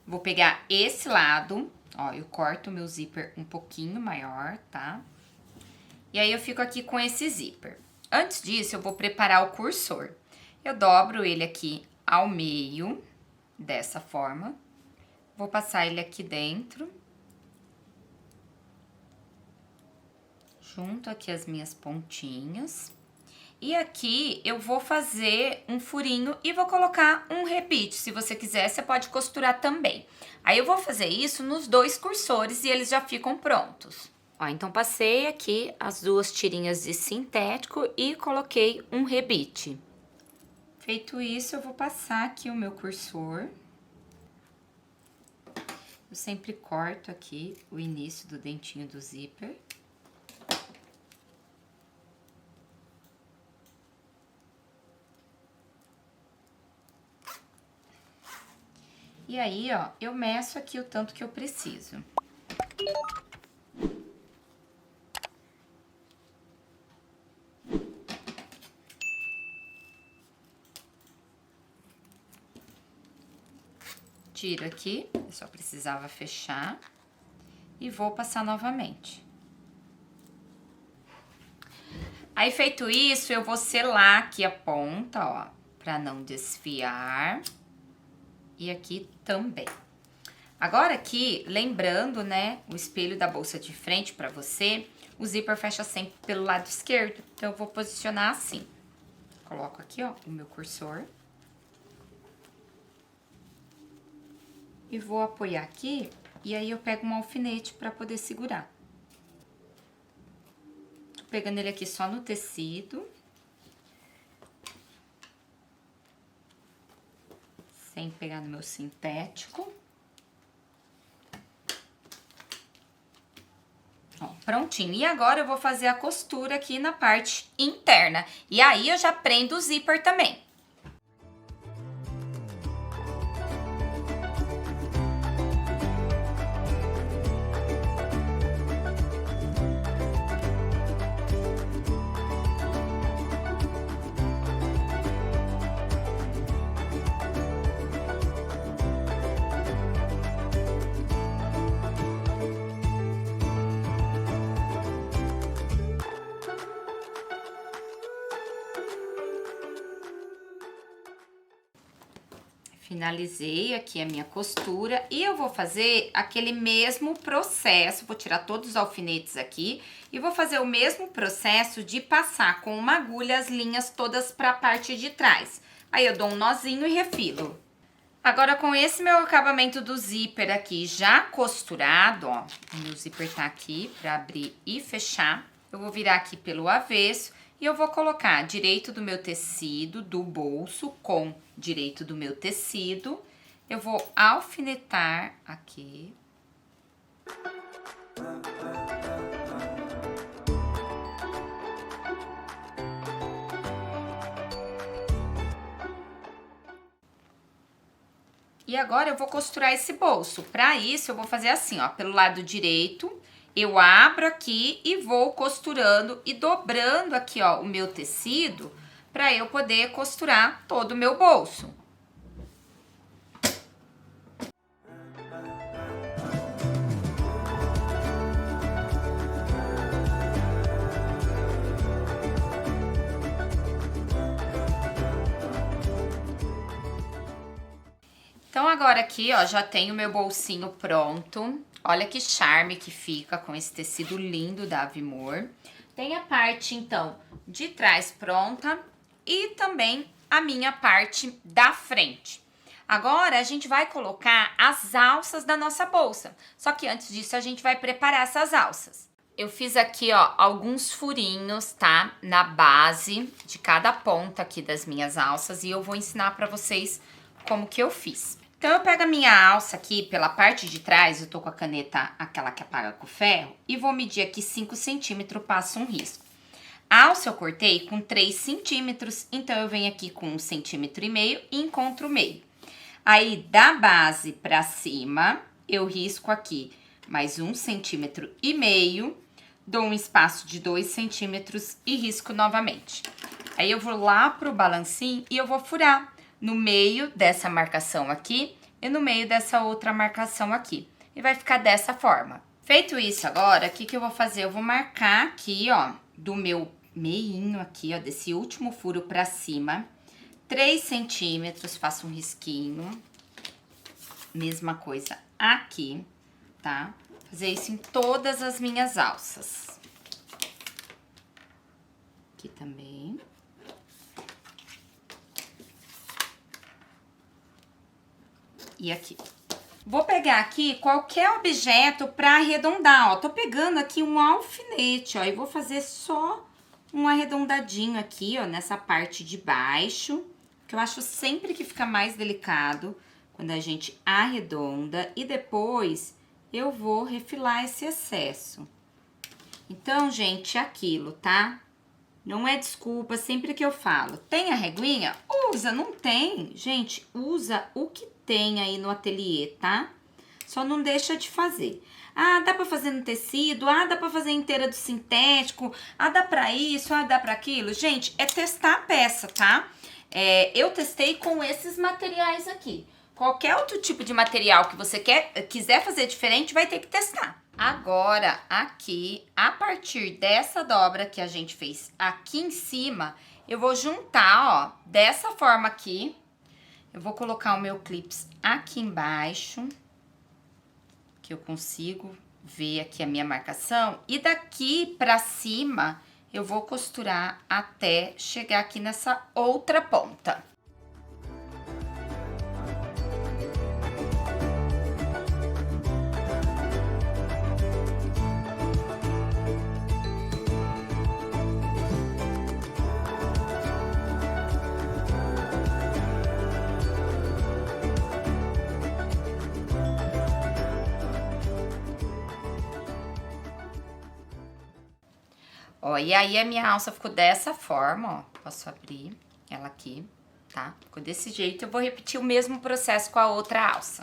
Vou pegar esse lado, ó, eu corto o meu zíper um pouquinho maior, tá? E aí eu fico aqui com esse zíper. Antes disso, eu vou preparar o cursor. Eu dobro ele aqui ao meio, dessa forma. Vou passar ele aqui dentro. Junto aqui as minhas pontinhas. E aqui eu vou fazer um furinho e vou colocar um rebite. Se você quiser, você pode costurar também. Aí eu vou fazer isso nos dois cursores e eles já ficam prontos. Ó, então passei aqui as duas tirinhas de sintético e coloquei um rebite. Feito isso, eu vou passar aqui o meu cursor. Eu sempre corto aqui o início do dentinho do zíper. E aí, ó, eu meço aqui o tanto que eu preciso. Tiro aqui, eu só precisava fechar. E vou passar novamente. Aí, feito isso, eu vou selar aqui a ponta, ó, pra não desfiar. E aqui também. Agora aqui, lembrando, né, o espelho da bolsa de frente pra você, o zíper fecha sempre pelo lado esquerdo. Então, eu vou posicionar assim. Coloco aqui, ó, o meu cursor. E vou apoiar aqui, e aí eu pego um alfinete pra poder segurar. Tô pegando ele aqui só no tecido. Sem pegar no meu sintético. Ó, prontinho. E agora eu vou fazer a costura aqui na parte interna. E aí eu já prendo o zíper também. Finalizei aqui a minha costura e eu vou fazer aquele mesmo processo, vou tirar todos os alfinetes aqui e vou fazer o mesmo processo de passar com uma agulha as linhas todas para a parte de trás. Aí eu dou um nozinho e refilo. Agora com esse meu acabamento do zíper aqui já costurado, ó, o meu zíper tá aqui para abrir e fechar, eu vou virar aqui pelo avesso. E eu vou colocar direito do meu tecido do bolso com direito do meu tecido. Eu vou alfinetar aqui. E agora eu vou costurar esse bolso. Para isso, eu vou fazer assim, ó, pelo lado direito. Eu abro aqui e vou costurando e dobrando aqui, ó, o meu tecido para eu poder costurar todo o meu bolso. Então, agora aqui, ó, já tenho o meu bolsinho pronto. Olha que charme que fica com esse tecido lindo da Avimor. Tem a parte, então, de trás pronta e também a minha parte da frente. Agora, a gente vai colocar as alças da nossa bolsa. Só que antes disso, a gente vai preparar essas alças. Eu fiz aqui, ó, alguns furinhos, tá? Na base de cada ponta aqui das minhas alças e eu vou ensinar pra vocês como que eu fiz. Então, eu pego a minha alça aqui pela parte de trás, eu tô com a caneta, aquela que apaga com ferro, e vou medir aqui 5 centímetros, passo um risco. A alça eu cortei com 3 centímetros, então eu venho aqui com 1,5 centímetro e encontro o meio. Aí, da base pra cima, eu risco aqui mais 1,5 centímetro, dou um espaço de 2 centímetros e risco novamente. Aí eu vou lá pro balancinho e eu vou furar no meio dessa marcação aqui e no meio dessa outra marcação aqui. E vai ficar dessa forma. Feito isso agora, o que que eu vou fazer? Eu vou marcar aqui, ó, do meu meinho aqui, ó, desse último furo pra cima, 3 centímetros, faço um risquinho. Mesma coisa aqui, tá? Fazer isso em todas as minhas alças. Aqui também. E aqui. Vou pegar aqui qualquer objeto pra arredondar, ó. Tô pegando aqui um alfinete, ó, e vou fazer só um arredondadinho aqui, ó, nessa parte de baixo, que eu acho sempre que fica mais delicado quando a gente arredonda, e depois eu vou refilar esse excesso. Então, gente, é aquilo, tá? Não é desculpa, sempre que eu falo, tem a reguinha? Usa, não tem? Gente, usa o que tem aí no ateliê, tá? Só não deixa de fazer. Ah, dá pra fazer no tecido, ah, dá pra fazer inteira do sintético, ah, dá pra isso, ah, dá pra aquilo. Gente, é testar a peça, tá? Eu testei com esses materiais aqui. Qualquer outro tipo de material que você quiser fazer diferente, vai ter que testar. Agora, aqui, a partir dessa dobra que a gente fez aqui em cima, eu vou juntar, ó, dessa forma aqui. Eu vou colocar o meu clips aqui embaixo, que eu consigo ver aqui a minha marcação. E daqui pra cima, eu vou costurar até chegar aqui nessa outra ponta. Ó, e aí a minha alça ficou dessa forma, ó. Posso abrir ela aqui, tá? Ficou desse jeito. Eu vou repetir o mesmo processo com a outra alça.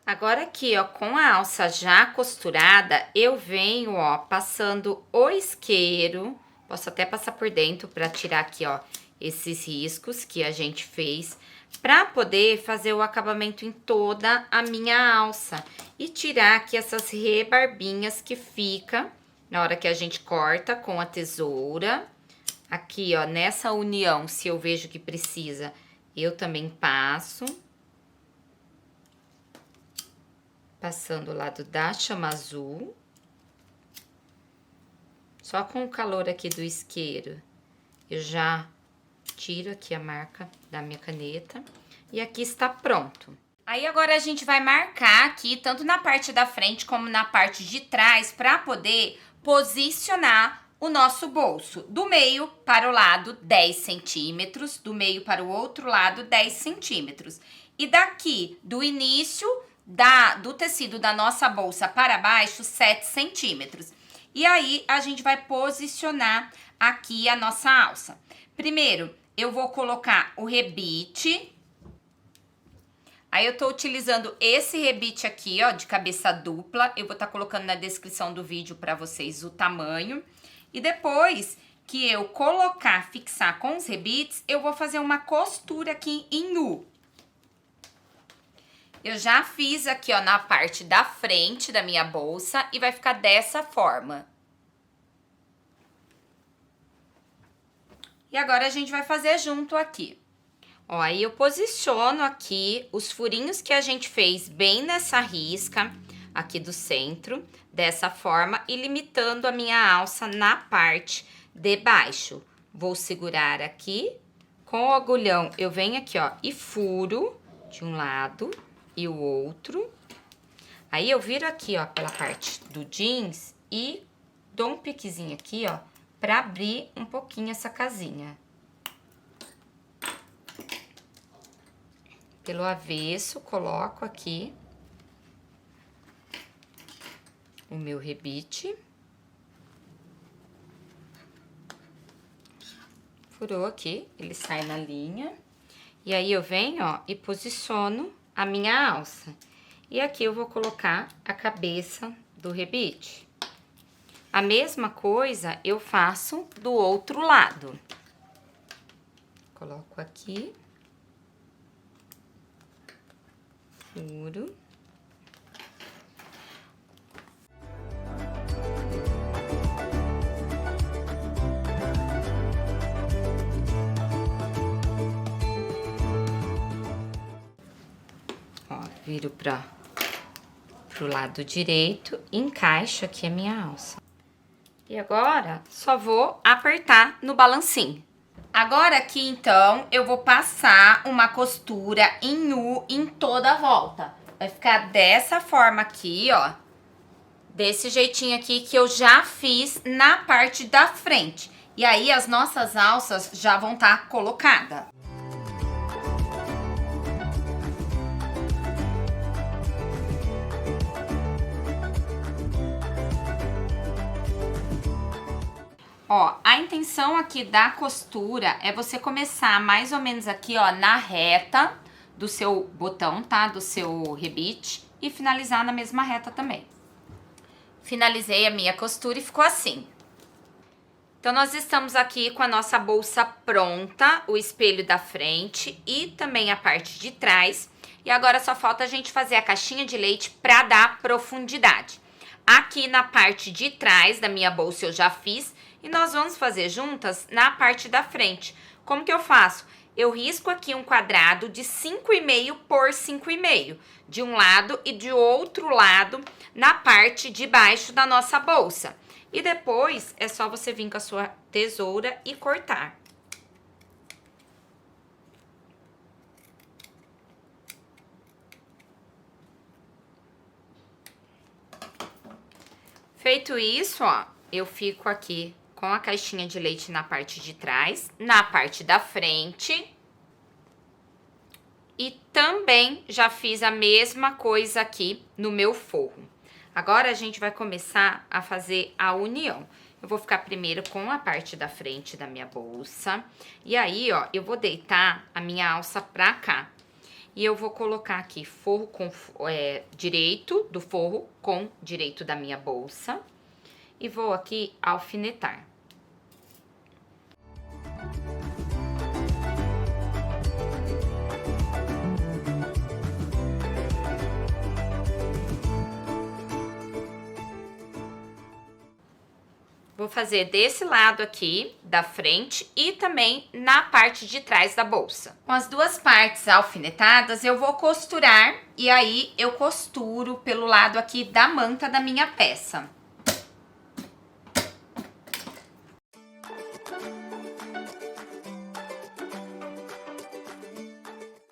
Agora aqui, ó, com a alça já costurada, eu venho, ó, passando o isqueiro. Posso até passar por dentro pra tirar aqui, ó, esses riscos que a gente fez, pra poder fazer o acabamento em toda a minha alça. E tirar aqui essas rebarbinhas que fica na hora que a gente corta com a tesoura. Aqui, ó, nessa união, se eu vejo que precisa, eu também passo. Passando o lado da chama azul. Só com o calor aqui do isqueiro, eu já tiro aqui a marca da minha caneta. E aqui está pronto. Aí agora a gente vai marcar aqui, tanto na parte da frente como na parte de trás, para poder posicionar o nosso bolso. Do meio para o lado, 10 centímetros. Do meio para o outro lado, 10 centímetros. E daqui, do início do tecido da nossa bolsa para baixo, 7 centímetros. E aí, a gente vai posicionar aqui a nossa alça. Primeiro, eu vou colocar o rebite. Aí, eu tô utilizando esse rebite aqui, ó, de cabeça dupla. Eu vou estar colocando na descrição do vídeo para vocês o tamanho. E depois que eu colocar, fixar com os rebites, eu vou fazer uma costura aqui em U. Eu já fiz aqui, ó, na parte da frente da minha bolsa e vai ficar dessa forma. E agora a gente vai fazer junto aqui. Ó, aí eu posiciono aqui os furinhos que a gente fez bem nessa risca aqui do centro, dessa forma, e limitando a minha alça na parte de baixo. Vou segurar aqui, com o agulhão eu venho aqui, ó, e furo de um lado e o outro. Aí eu viro aqui, ó, pela parte do jeans e dou um piquezinho aqui, ó, pra abrir um pouquinho essa casinha. Pelo avesso, coloco aqui o meu rebite. Furou aqui, ele sai na linha. E aí, eu venho, ó, e posiciono a minha alça. E aqui eu vou colocar a cabeça do rebite. A mesma coisa eu faço do outro lado. Coloco aqui. Furo. Ó, viro pro lado direito, encaixo aqui a minha alça. E agora, só vou apertar no balancinho. Agora aqui, então, eu vou passar uma costura em U em toda a volta. Vai ficar dessa forma aqui, ó. Desse jeitinho aqui que eu já fiz na parte da frente. E aí, as nossas alças já vão estar colocadas. Ó, a intenção aqui da costura é você começar mais ou menos aqui, ó, na reta do seu botão, tá? Do seu rebite e finalizar na mesma reta também. Finalizei a minha costura e ficou assim. Então, nós estamos aqui com a nossa bolsa pronta, o espelho da frente e também a parte de trás. E agora só falta a gente fazer a caixinha de leite para dar profundidade. Aqui na parte de trás da minha bolsa eu já fiz. E nós vamos fazer juntas na parte da frente. Como que eu faço? Eu risco aqui um quadrado de 5,5 por 5,5, de um lado e de outro lado na parte de baixo da nossa bolsa. E depois é só você vir com a sua tesoura e cortar. Feito isso, ó, eu fico aqui com a caixinha de leite na parte de trás, na parte da frente. E também já fiz a mesma coisa aqui no meu forro. Agora, a gente vai começar a fazer a união. Eu vou ficar primeiro com a parte da frente da minha bolsa. E aí, ó, eu vou deitar a minha alça pra cá. E eu vou colocar aqui forro com direito do forro com direito da minha bolsa. E vou aqui alfinetar. Vou fazer desse lado aqui, da frente, e também na parte de trás da bolsa. Com as duas partes alfinetadas, eu vou costurar, e aí eu costuro pelo lado aqui da manta da minha peça.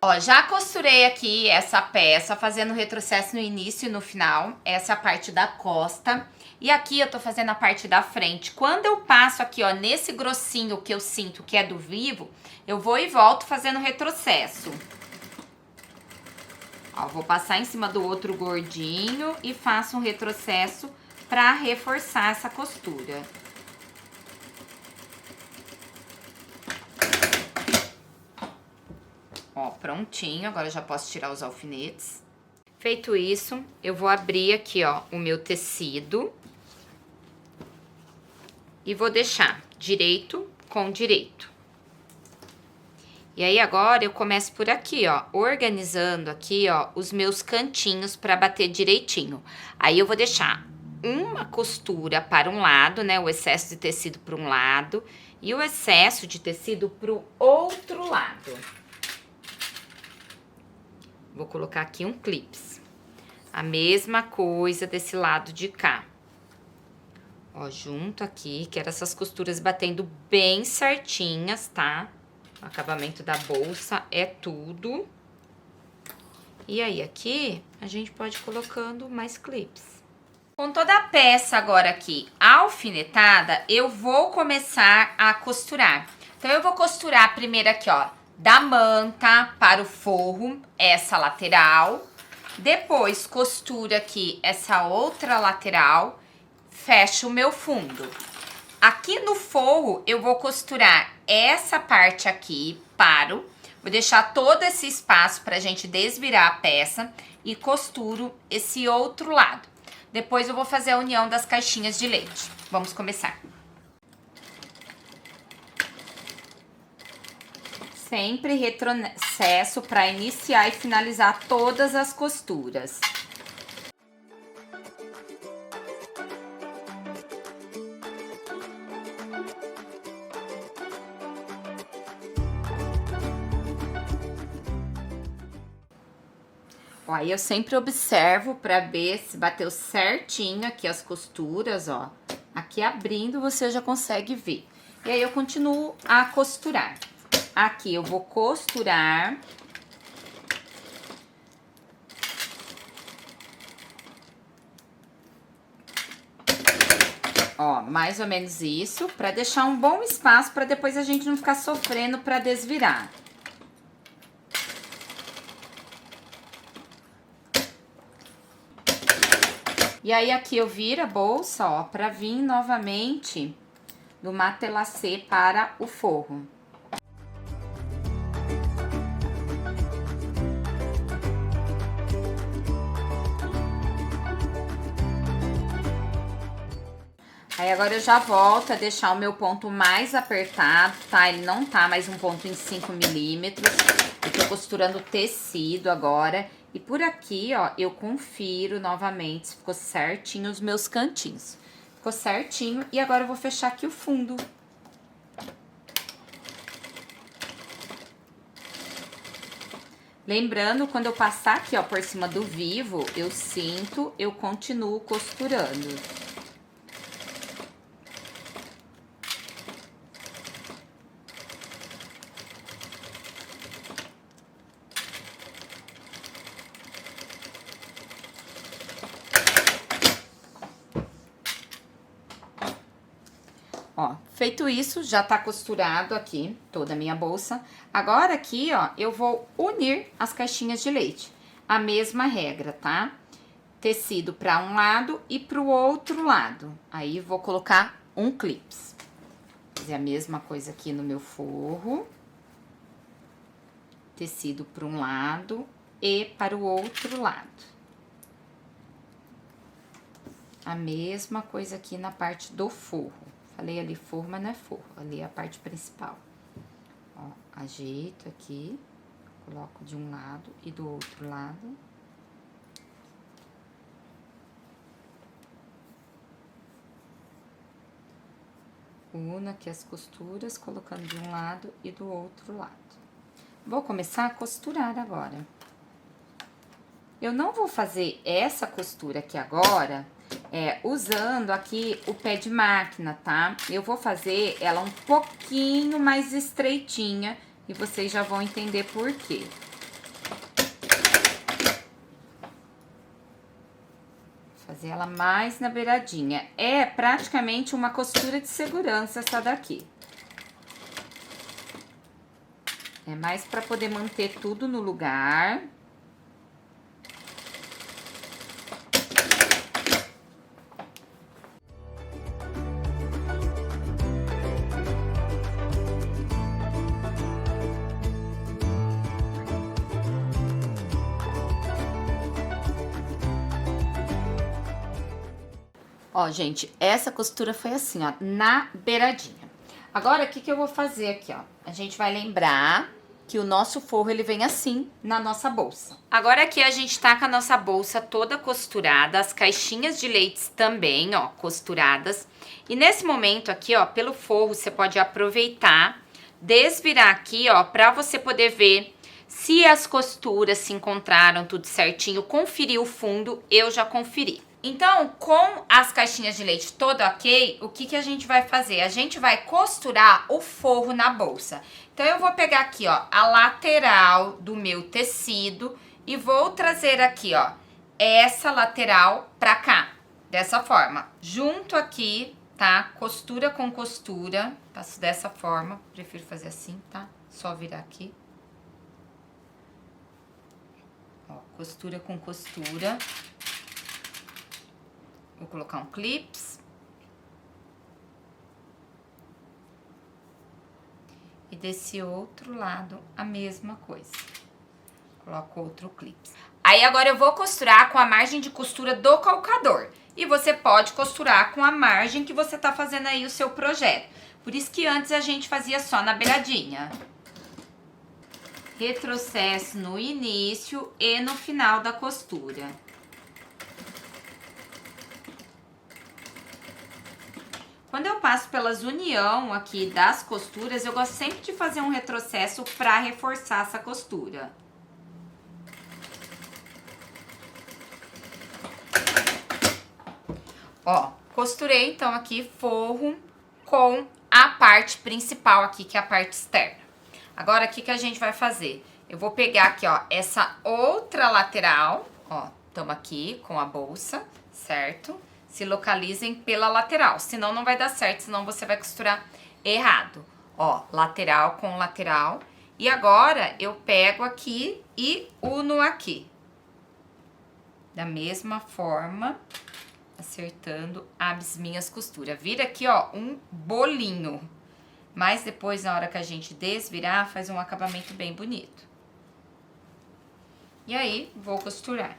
Ó, já costurei aqui essa peça, fazendo retrocesso no início e no final. Essa é a parte da costa. E aqui eu tô fazendo a parte da frente. Quando eu passo aqui, ó, nesse grossinho que eu sinto que é do vivo, eu vou e volto fazendo retrocesso. Ó, vou passar em cima do outro gordinho e faço um retrocesso pra reforçar essa costura. Ó, prontinho, agora já posso tirar os alfinetes. Feito isso, eu vou abrir aqui, ó, o meu tecido. E vou deixar direito com direito. E aí, agora, eu começo por aqui, ó, organizando aqui, ó, os meus cantinhos pra bater direitinho. Aí, eu vou deixar uma costura para um lado, né, o excesso de tecido para um lado e o excesso de tecido pro outro lado. Vou colocar aqui um clips. A mesma coisa desse lado de cá. Ó, junto aqui, quero essas costuras batendo bem certinhas, tá? O acabamento da bolsa é tudo. E aí, aqui, a gente pode ir colocando mais clips. Com toda a peça agora aqui alfinetada, eu vou começar a costurar. Então, eu vou costurar primeiro aqui, ó, da manta para o forro, essa lateral. Depois, costuro aqui essa outra lateral, fecho o meu fundo. Aqui no forro, eu vou costurar essa parte aqui, paro. Vou deixar todo esse espaço pra gente desvirar a peça e costuro esse outro lado. Depois eu vou fazer a união das caixinhas de leite. Vamos começar. Sempre retrocesso para iniciar e finalizar todas as costuras. Ó, aí eu sempre observo para ver se bateu certinho aqui as costuras, ó. Aqui abrindo você já consegue ver. E aí eu continuo a costurar. Aqui eu vou costurar. Ó, mais ou menos isso, para deixar um bom espaço para depois a gente não ficar sofrendo para desvirar. E aí aqui eu viro a bolsa, ó, para vir novamente do matelacê para o forro. Aí agora eu já volto a deixar o meu ponto mais apertado, tá? Ele não tá mais um ponto em 5 milímetros. Eu tô costurando tecido agora. E por aqui, ó, eu confiro novamente se ficou certinho os meus cantinhos. Ficou certinho. E agora eu vou fechar aqui o fundo. Lembrando, quando eu passar aqui, ó, por cima do vivo, eu sinto, eu continuo costurando. Ó, feito isso, já tá costurado aqui toda a minha bolsa. Agora aqui, ó, eu vou unir as caixinhas de leite. A mesma regra, tá? Tecido para um lado e para o outro lado. Aí, vou colocar um clips. Fazer a mesma coisa aqui no meu forro. Tecido para um lado e para o outro lado. A mesma coisa aqui na parte do forro. Falei ali forro, mas não é forro, ali é a parte principal. Ó, ajeito aqui, coloco de um lado e do outro lado. Uno aqui as costuras, colocando de um lado e do outro lado. Vou começar a costurar agora. Eu não vou fazer essa costura aqui agora, usando aqui o pé de máquina, tá? Eu vou fazer ela um pouquinho mais estreitinha e vocês já vão entender por quê. Fazer ela mais na beiradinha. É praticamente uma costura de segurança essa daqui. É mais pra poder manter tudo no lugar. Ó, gente, essa costura foi assim, ó, na beiradinha. Agora, o que que eu vou fazer aqui, ó? A gente vai lembrar que o nosso forro, ele vem assim, na nossa bolsa. Agora aqui a gente tá com a nossa bolsa toda costurada, as caixinhas de leites também, ó, costuradas. E nesse momento aqui, ó, pelo forro, você pode aproveitar, desvirar aqui, ó, pra você poder ver se as costuras se encontraram tudo certinho, conferir o fundo, eu já conferi. Então, com as caixinhas de leite todo ok, o que que a gente vai fazer? A gente vai costurar o forro na bolsa. Então, eu vou pegar aqui, ó, a lateral do meu tecido e vou trazer aqui, ó, essa lateral pra cá, dessa forma. Junto aqui, tá? Costura com costura, faço dessa forma, prefiro fazer assim, tá? Só virar aqui. Ó, costura com costura. Vou colocar um clips. E desse outro lado, a mesma coisa. Coloco outro clips. Aí agora eu vou costurar com a margem de costura do calcador. E você pode costurar com a margem que você tá fazendo aí o seu projeto. Por isso que antes a gente fazia só na beiradinha. Retrocesso no início e no final da costura. Quando eu passo pelas união aqui das costuras, eu gosto sempre de fazer um retrocesso para reforçar essa costura. Ó, costurei então aqui forro com a parte principal aqui, que é a parte externa. Agora, o que que a gente vai fazer? Eu vou pegar aqui, ó, essa outra lateral, ó, estamos aqui com a bolsa, certo? Se localizem pela lateral, senão não vai dar certo, senão você vai costurar errado. Ó, lateral com lateral. E agora, eu pego aqui e uno aqui. Da mesma forma, acertando as minhas costuras. Vira aqui, ó, um bolinho. Mas depois, na hora que a gente desvirar, faz um acabamento bem bonito. E aí, vou costurar.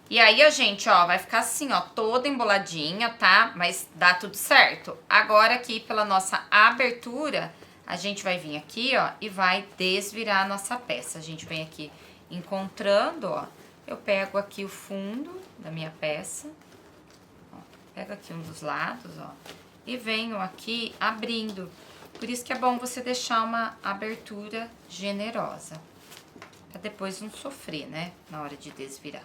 E aí, a gente, ó, vai ficar assim, ó, toda emboladinha, tá? Mas dá tudo certo. Agora, aqui, pela nossa abertura, a gente vai vir aqui, ó, e vai desvirar a nossa peça. A gente vem aqui encontrando, ó, eu pego aqui o fundo da minha peça, ó, pego aqui um dos lados, ó, e venho aqui abrindo. Por isso que é bom você deixar uma abertura generosa, pra depois não sofrer, né, na hora de desvirar.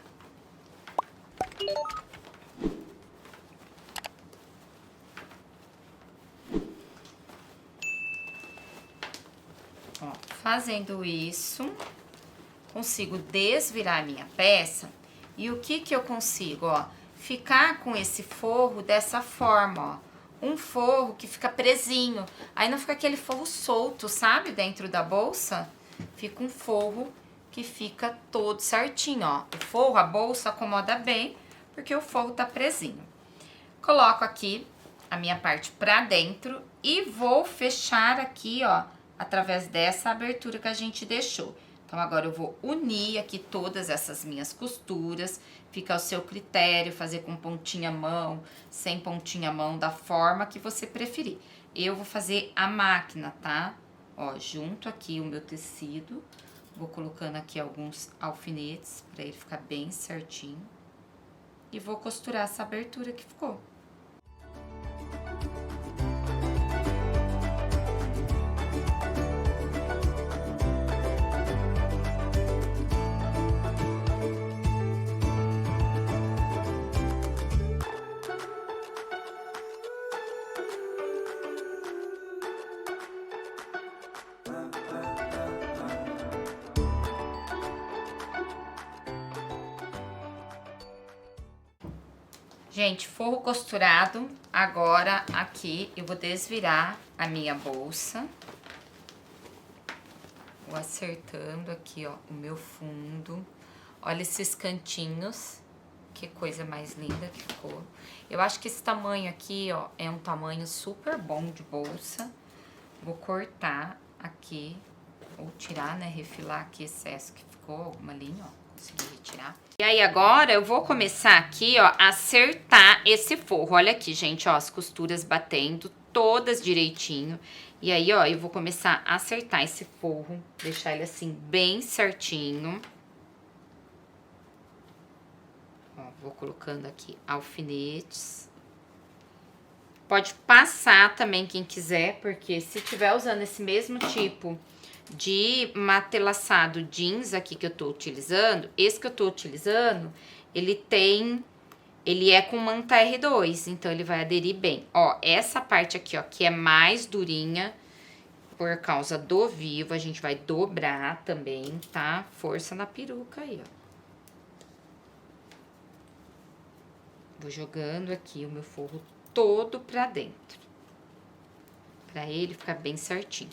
Ó, fazendo isso, consigo desvirar a minha peça. E o que que eu consigo, ó? Ficar com esse forro dessa forma, ó. Um forro que fica presinho. Aí não fica aquele forro solto, sabe? Dentro da bolsa. Fica um forro que fica todo certinho, ó. O forro, a bolsa acomoda bem, porque o forro tá presinho. Coloco aqui a minha parte pra dentro e vou fechar aqui, ó, através dessa abertura que a gente deixou. Então, agora eu vou unir aqui todas essas minhas costuras. Fica ao seu critério, fazer com pontinha mão, sem pontinha mão, da forma que você preferir. Eu vou fazer a máquina, tá? Ó, junto aqui o meu tecido. Vou colocando aqui alguns alfinetes pra ele ficar bem certinho. E vou costurar essa abertura que ficou. Gente, forro costurado, agora aqui eu vou desvirar a minha bolsa. Vou acertando aqui, ó, o meu fundo. Olha esses cantinhos, que coisa mais linda que ficou. Eu acho que esse tamanho aqui, ó, é um tamanho super bom de bolsa. Vou cortar aqui, ou tirar, né, refilar aqui excesso que ficou, alguma linha, ó. Consegui retirar. E aí, agora, eu vou começar aqui, ó, a acertar esse forro. Olha aqui, gente, ó, as costuras batendo todas direitinho. E aí, ó, eu vou começar a acertar esse forro, deixar ele assim, bem certinho. Ó, vou colocando aqui alfinetes. Pode passar também quem quiser, porque se tiver usando esse mesmo tipo de matelaçado jeans aqui que eu tô utilizando, esse que eu tô utilizando, ele é com manta R2, então ele vai aderir bem. Ó, essa parte aqui, ó, que é mais durinha, por causa do vivo, a gente vai dobrar também, tá? Força na peruca aí, ó. Vou jogando aqui o meu forro todo pra dentro, pra ele ficar bem certinho.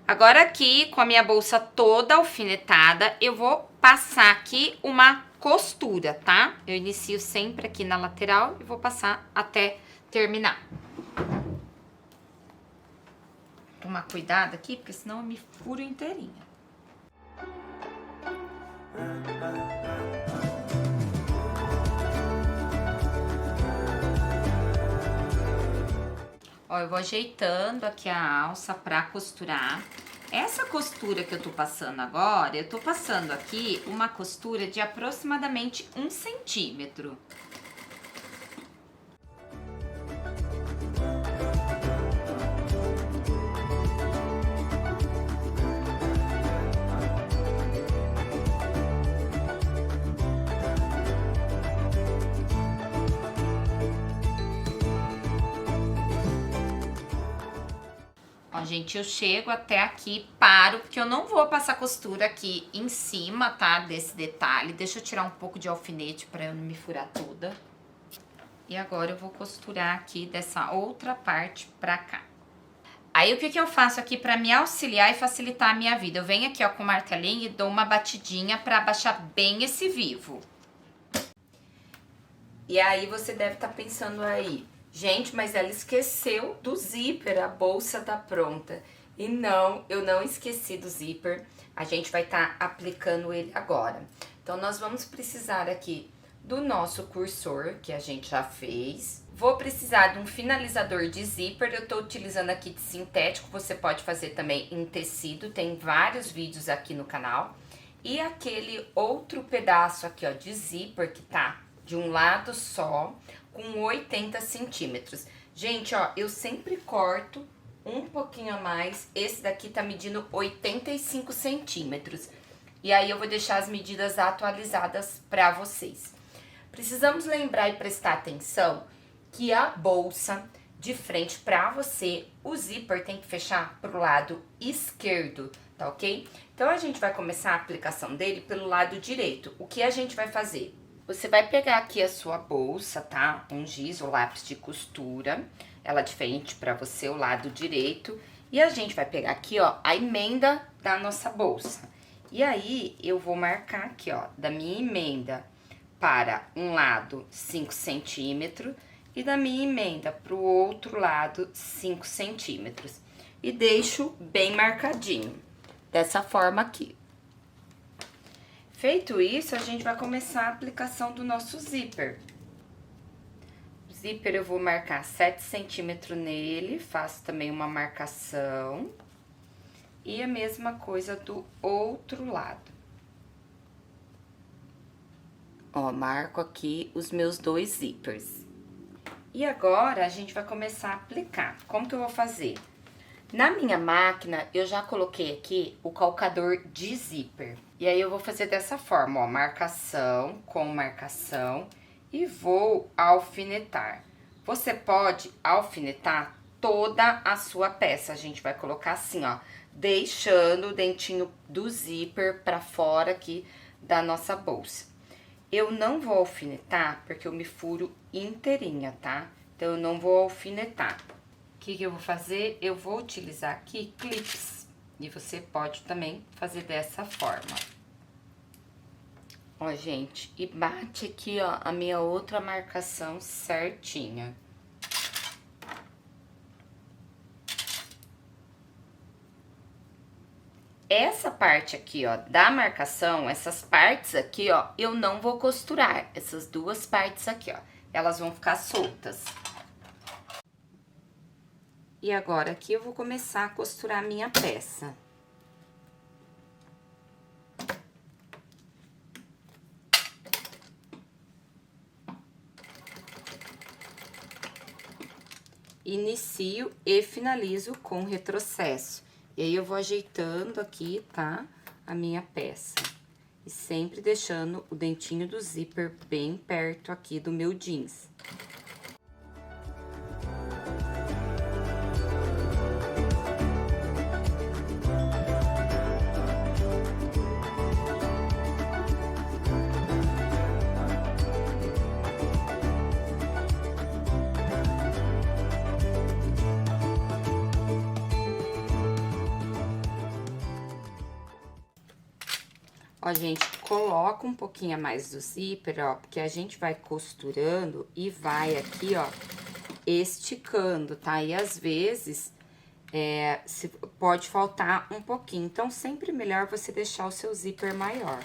Agora aqui, com a minha bolsa toda alfinetada, eu vou passar aqui uma costura, tá? Eu inicio sempre aqui na lateral e vou passar até terminar. tomar cuidado aqui, porque senão eu me furo inteirinha. Ó, eu vou ajeitando aqui a alça pra costurar. Essa costura que eu tô passando agora, eu tô passando aqui uma costura de aproximadamente 1 centímetro. Ó, gente, eu chego até aqui, paro, porque eu não vou passar costura aqui em cima, tá? Desse detalhe. Deixa eu tirar um pouco de alfinete pra eu não me furar toda. E agora eu vou costurar aqui dessa outra parte pra cá. Aí, o que eu faço aqui pra me auxiliar e facilitar a minha vida? Eu venho aqui, ó, com o martelinho e dou uma batidinha pra abaixar bem esse vivo. E aí, você deve estar pensando aí... Gente, mas ela esqueceu do zíper, a bolsa tá pronta. E não, eu não esqueci do zíper. A gente vai estar aplicando ele agora. Então, nós vamos precisar aqui do nosso cursor, que a gente já fez. Vou precisar de um finalizador de zíper. Eu tô utilizando aqui de sintético, você pode fazer também em tecido. Tem vários vídeos aqui no canal. E aquele outro pedaço aqui, ó, de zíper que tá de um lado só, com 80 centímetros. Gente, ó, eu sempre corto um pouquinho a mais. Esse daqui tá medindo 85 centímetros. E aí eu vou deixar as medidas atualizadas pra vocês. Precisamos lembrar e prestar atenção que a bolsa de frente pra você, o zíper tem que fechar pro lado esquerdo, tá ok? Então, a gente vai começar a aplicação dele pelo lado direito. O que a gente vai fazer? Você vai pegar aqui a sua bolsa, tá? Um giz ou lápis de costura, ela de frente pra você, o lado direito. E a gente vai pegar aqui, ó, a emenda da nossa bolsa. E aí, eu vou marcar aqui, ó, da minha emenda para um lado 5 centímetros e da minha emenda pro outro lado 5 centímetros. E deixo bem marcadinho, dessa forma aqui. Feito isso, a gente vai começar a aplicação do nosso zíper. O zíper eu vou marcar 7 centímetros nele, faço também uma marcação. E a mesma coisa do outro lado. Ó, marco aqui os meus 2 zíperes. E agora, a gente vai começar a aplicar. Como que eu vou fazer? Na minha máquina, eu já coloquei aqui o calcador de zíper. E aí, eu vou fazer dessa forma, ó, marcação com marcação e vou alfinetar. Você pode alfinetar toda a sua peça. A gente vai colocar assim, ó, deixando o dentinho do zíper pra fora aqui da nossa bolsa. Eu não vou alfinetar porque eu me furo inteirinha, tá? Então, eu não vou alfinetar. O que eu vou fazer? Eu vou utilizar aqui clips. E você pode também fazer dessa forma. Ó, gente, e bate aqui, ó, a minha outra marcação certinha. Essa parte aqui, ó, da marcação, essas partes aqui, ó, eu não vou costurar. Essas duas partes aqui, ó, elas vão ficar soltas. E agora, aqui eu vou começar a costurar a minha peça. Inicio e finalizo com retrocesso. E aí, eu vou ajeitando aqui, tá? A minha peça. E sempre deixando o dentinho do zíper bem perto aqui do meu jeans. Ó, gente, coloca um pouquinho a mais do zíper, ó, porque a gente vai costurando e vai aqui, ó, esticando, tá? E às vezes pode faltar um pouquinho. Então, sempre melhor você deixar o seu zíper maior.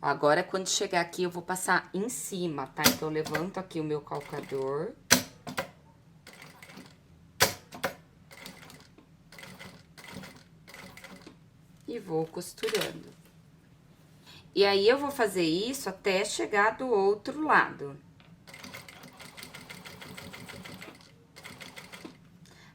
Agora, quando chegar aqui, eu vou passar em cima, tá? Então, eu levanto aqui o meu calcador. E vou costurando. E aí, eu vou fazer isso até chegar do outro lado.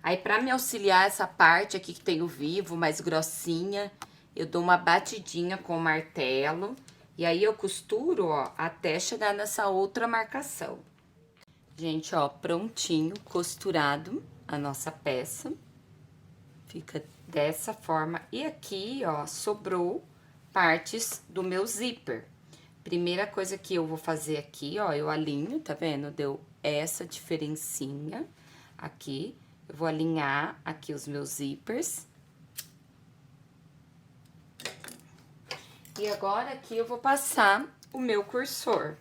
Aí, pra me auxiliar essa parte aqui que tem o vivo, mais grossinha, eu dou uma batidinha com o martelo. E aí, eu costuro, ó, até chegar nessa outra marcação. Gente, ó, prontinho, costurado a nossa peça. Fica dessa forma. E aqui, ó, sobrou partes do meu zíper. Primeira coisa que eu vou fazer aqui, ó, eu alinho, tá vendo? Deu essa diferencinha aqui. Eu vou alinhar aqui os meus zíperes. E agora aqui eu vou passar o meu cursor.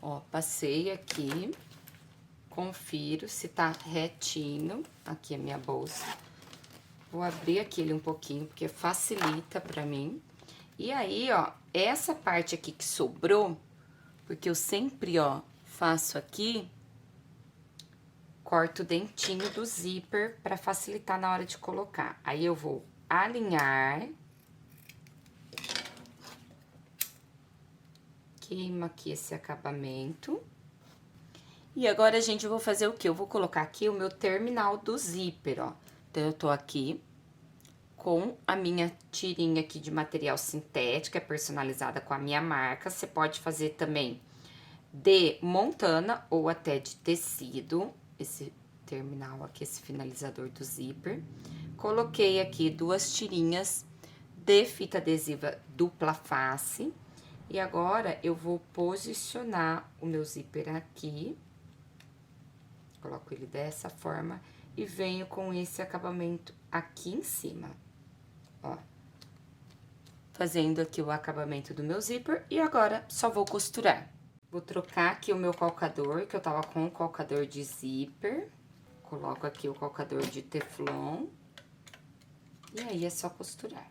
Ó, passei aqui, confiro se tá retinho aqui a minha bolsa. Vou abrir aqui ele um pouquinho, porque facilita pra mim. E aí, ó, essa parte aqui que sobrou, porque eu sempre, ó, faço aqui, corto o dentinho do zíper pra facilitar na hora de colocar. Aí, eu vou alinhar. Queima aqui esse acabamento. E agora, gente, eu vou fazer o quê? Eu vou colocar aqui o meu terminal do zíper, ó. Então, eu tô aqui com a minha tirinha aqui de material sintético, é personalizada com a minha marca. Você pode fazer também de montana ou até de tecido, esse terminal aqui, esse finalizador do zíper. Coloquei aqui 2 tirinhas de fita adesiva dupla face. E agora, eu vou posicionar o meu zíper aqui. Coloco ele dessa forma e venho com esse acabamento aqui em cima. Ó. Fazendo aqui o acabamento do meu zíper e agora só vou costurar. Vou trocar aqui o meu calcador, que eu tava com o calcador de zíper. Coloco aqui o calcador de teflon. E aí, é só costurar.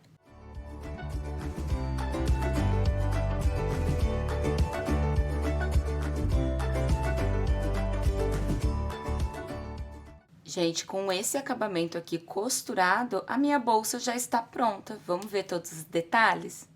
Gente, com esse acabamento aqui costurado, a minha bolsa já está pronta. Vamos ver todos os detalhes?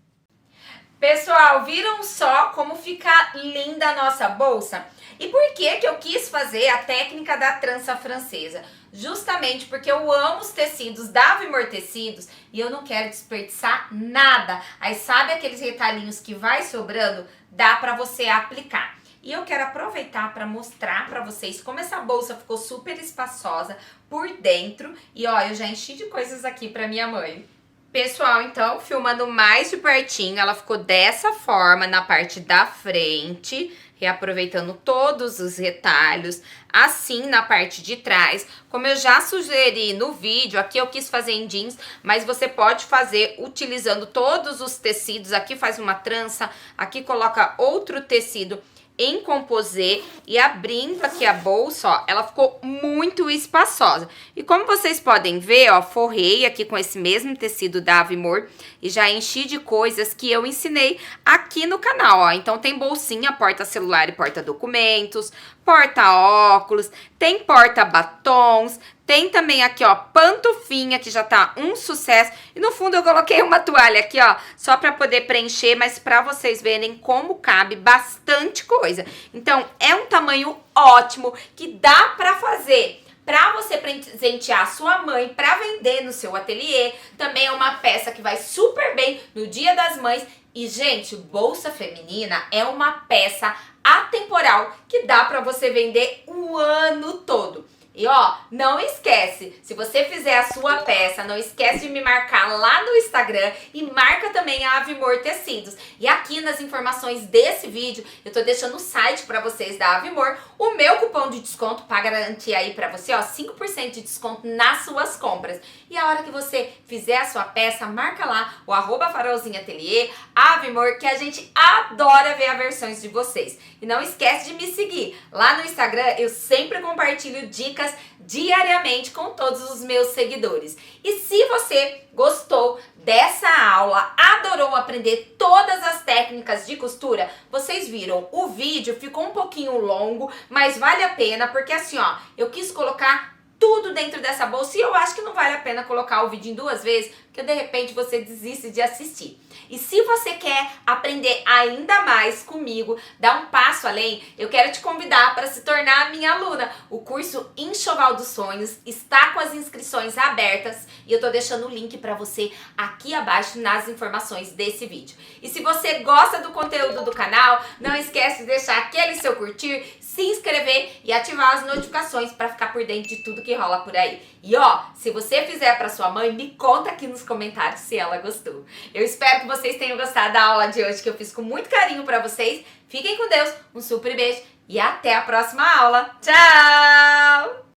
Pessoal, viram só como fica linda a nossa bolsa? E por que que eu quis fazer a técnica da trança francesa? Justamente porque eu amo os tecidos da Avimor Tecidos e eu não quero desperdiçar nada. Aí sabe aqueles retalhinhos que vai sobrando? Dá pra você aplicar. E eu quero aproveitar para mostrar para vocês como essa bolsa ficou super espaçosa por dentro. E ó, eu já enchi de coisas aqui para minha mãe. Pessoal, então, filmando mais de pertinho, ela ficou dessa forma na parte da frente, reaproveitando todos os retalhos, assim na parte de trás. Como eu já sugeri no vídeo, aqui eu quis fazer em jeans, mas você pode fazer utilizando todos os tecidos. Aqui faz uma trança, aqui coloca outro tecido em composê e abrindo aqui a bolsa, ó, ela ficou muito espaçosa. E como vocês podem ver, ó, forrei aqui com esse mesmo tecido da Avimor e já enchi de coisas que eu ensinei aqui no canal, ó. Então tem bolsinha, porta-celular e porta-documentos, porta-óculos, tem porta-batons, tem também aqui, ó, pantufinha, que já tá um sucesso. E no fundo eu coloquei uma toalha aqui, ó, só pra poder preencher, mas pra vocês verem como cabe bastante coisa. Então, é um tamanho ótimo, que dá pra fazer pra você presentear a sua mãe, pra vender no seu ateliê. Também é uma peça que vai super bem no Dia das Mães. E, gente, bolsa feminina é uma peça atemporal que dá pra você vender o ano todo. E ó, não esquece, se você fizer a sua peça, não esquece de me marcar lá no Instagram e marca também a Avimor Tecidos. E aqui nas informações desse vídeo, eu tô deixando o site pra vocês da Avimor, o meu cupom de desconto pra garantir aí pra você, ó, 5% de desconto nas suas compras. E a hora que você fizer a sua peça, marca lá o @farolzinhaatelier, Avimor, que a gente adora ver as versões de vocês. E não esquece de me seguir. Lá no Instagram eu sempre compartilho dicas diariamente com todos os meus seguidores. E se você gostou dessa aula, adorou aprender todas as técnicas de costura, vocês viram, o vídeo ficou um pouquinho longo, mas vale a pena, porque assim, ó, eu quis colocar tudo dentro dessa bolsa e eu acho que não vale a pena colocar o vídeo em 2 vezes, porque de repente você desiste de assistir. E se você quer aprender ainda mais comigo, dar um passo além, eu quero te convidar para se tornar minha aluna. O curso Enxoval dos Sonhos está com as inscrições abertas e eu tô deixando o link para você aqui abaixo nas informações desse vídeo. E se você gosta do conteúdo do canal, não esquece de deixar aquele seu curtir, se inscrever e ativar as notificações para ficar por dentro de tudo que rola por aí. E ó, se você fizer para sua mãe, me conta aqui nos comentários se ela gostou. Eu espero que vocês tenham gostado da aula de hoje, que eu fiz com muito carinho para vocês. Fiquem com Deus, um super beijo e até a próxima aula. Tchau!